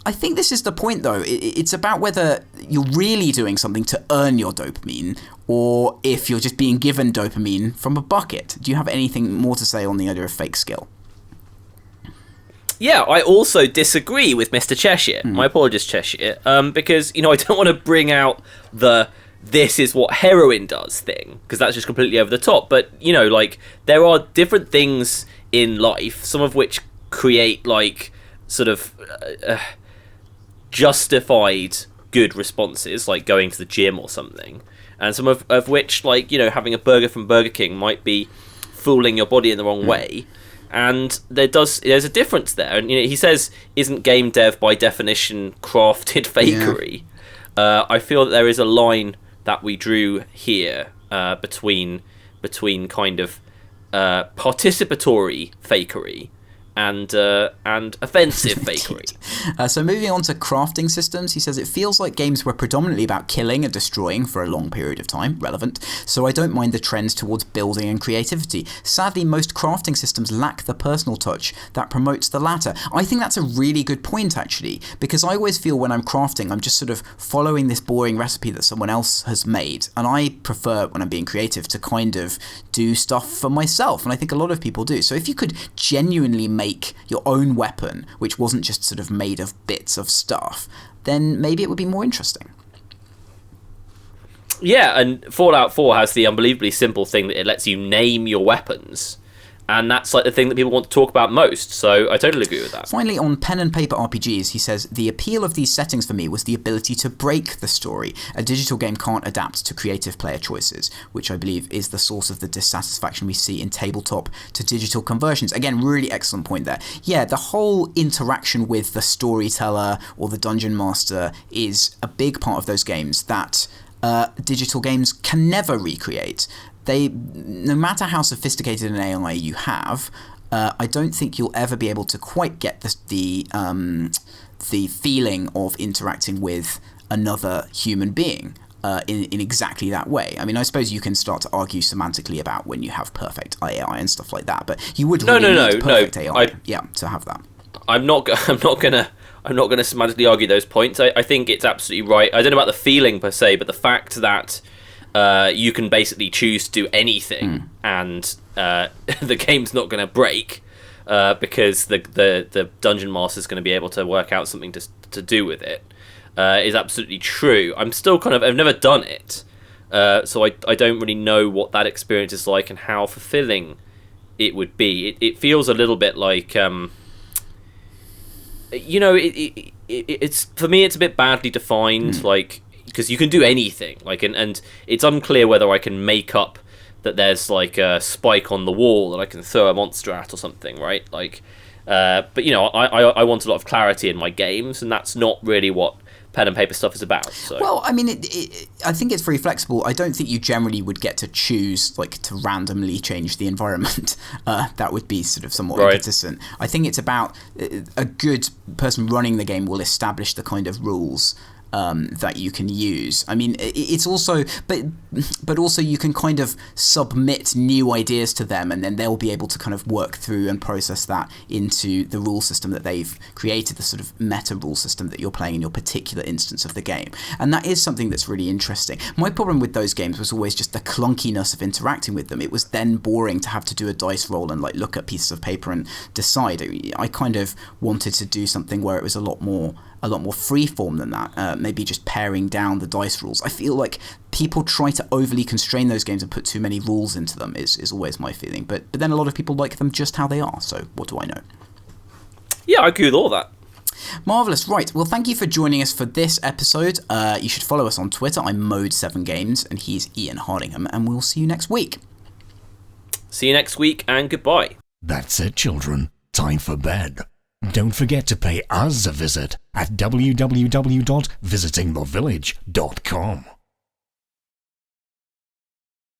I think this is the point, though. It's about whether you're really doing something to earn your dopamine, or if you're just being given dopamine from a bucket. Do you have anything more to say on the idea of fake skill? Yeah, I also disagree with Mr. Cheshire. My apologies, Cheshire, because, I don't want to bring out the this is what heroin does thing, because that's just completely over the top. But, there are different things in life, some of which create, sort of justified good responses, like going to the gym or something, and some of which, like, you know, having a burger from Burger King might be fooling your body in the wrong way. And there's a difference there. And, you know, he says, isn't game dev by definition crafted fakery? I feel that there is a line that we drew here between kind of participatory fakery and offensive fakery. So moving on to crafting systems, he says, it feels like games were predominantly about killing and destroying for a long period of time, relevant, so I don't mind the trends towards building and creativity. Sadly, most crafting systems lack the personal touch that promotes the latter. I think that's a really good point, actually, because I always feel when I'm crafting, I'm just sort of following this boring recipe that someone else has made, and I prefer, when I'm being creative, to kind of do stuff for myself, and I think a lot of people do. So if you could genuinely make your own weapon, which wasn't just sort of made of bits of stuff, then maybe it would be more interesting. Yeah, and Fallout 4 has the unbelievably simple thing that it lets you name your weapons. And that's like the thing that people want to talk about most, so I totally agree with that. Finally, on pen and paper RPGs, he says, the appeal of these settings for me was the ability to break the story. A digital game can't adapt to creative player choices, which I believe is the source of the dissatisfaction we see in tabletop to digital conversions. Again, really excellent point there. Yeah, the whole interaction with the storyteller or the dungeon master is a big part of those games that digital games can never recreate. No matter how sophisticated an AI you have, I don't think you'll ever be able to quite get the feeling of interacting with another human being in exactly that way. I mean, I suppose you can start to argue semantically about when you have perfect AI and stuff like that, but you would really need perfect AI to have that. I'm not gonna semantically argue those points. I think it's absolutely right. I don't know about the feeling per se, but the fact that you can basically choose to do anything, and the game's not going to break because the dungeon master is going to be able to work out something to do with it, is absolutely true. I'm still I've never done it, so I don't really know what that experience is like and how fulfilling it would be. It feels a little bit like, you know, it's for me it's a bit badly defined, like, because you can do anything, like, and it's unclear whether I can make up that there's like a spike on the wall that I can throw a monster at or something, right? Like, but you know, I want a lot of clarity in my games, and that's not really what pen and paper stuff is about. So. Well, I mean, I think it's very flexible. I don't think you generally would get to choose, like, to randomly change the environment. That would be sort of somewhat inconsistent. I think it's about a good person running the game will establish the kind of rules that you can use. I mean, it's also, but also you can kind of submit new ideas to them, and then they'll be able to kind of work through and process that into the rule system that they've created, the sort of meta rule system that you're playing in your particular instance of the game. And that is something that's really interesting. My problem with those games was always just the clunkiness of interacting with them. It was then boring to have to do a dice roll and like look at pieces of paper and decide. I kind of wanted to do something where it was a lot more freeform than that, maybe just paring down the dice rules. I feel like people try to overly constrain those games and put too many rules into them is always my feeling. But then a lot of people like them just how they are, so what do I know? Yeah, I agree with all that. Marvellous. Right, well, thank you for joining us for this episode. You should follow us on Twitter. I'm Mode7Games, and he's Ian Hardingham, and we'll see you next week. See you next week, and goodbye. That's it, children. Time for bed. Don't forget to pay us a visit at www.visitingthevillage.com.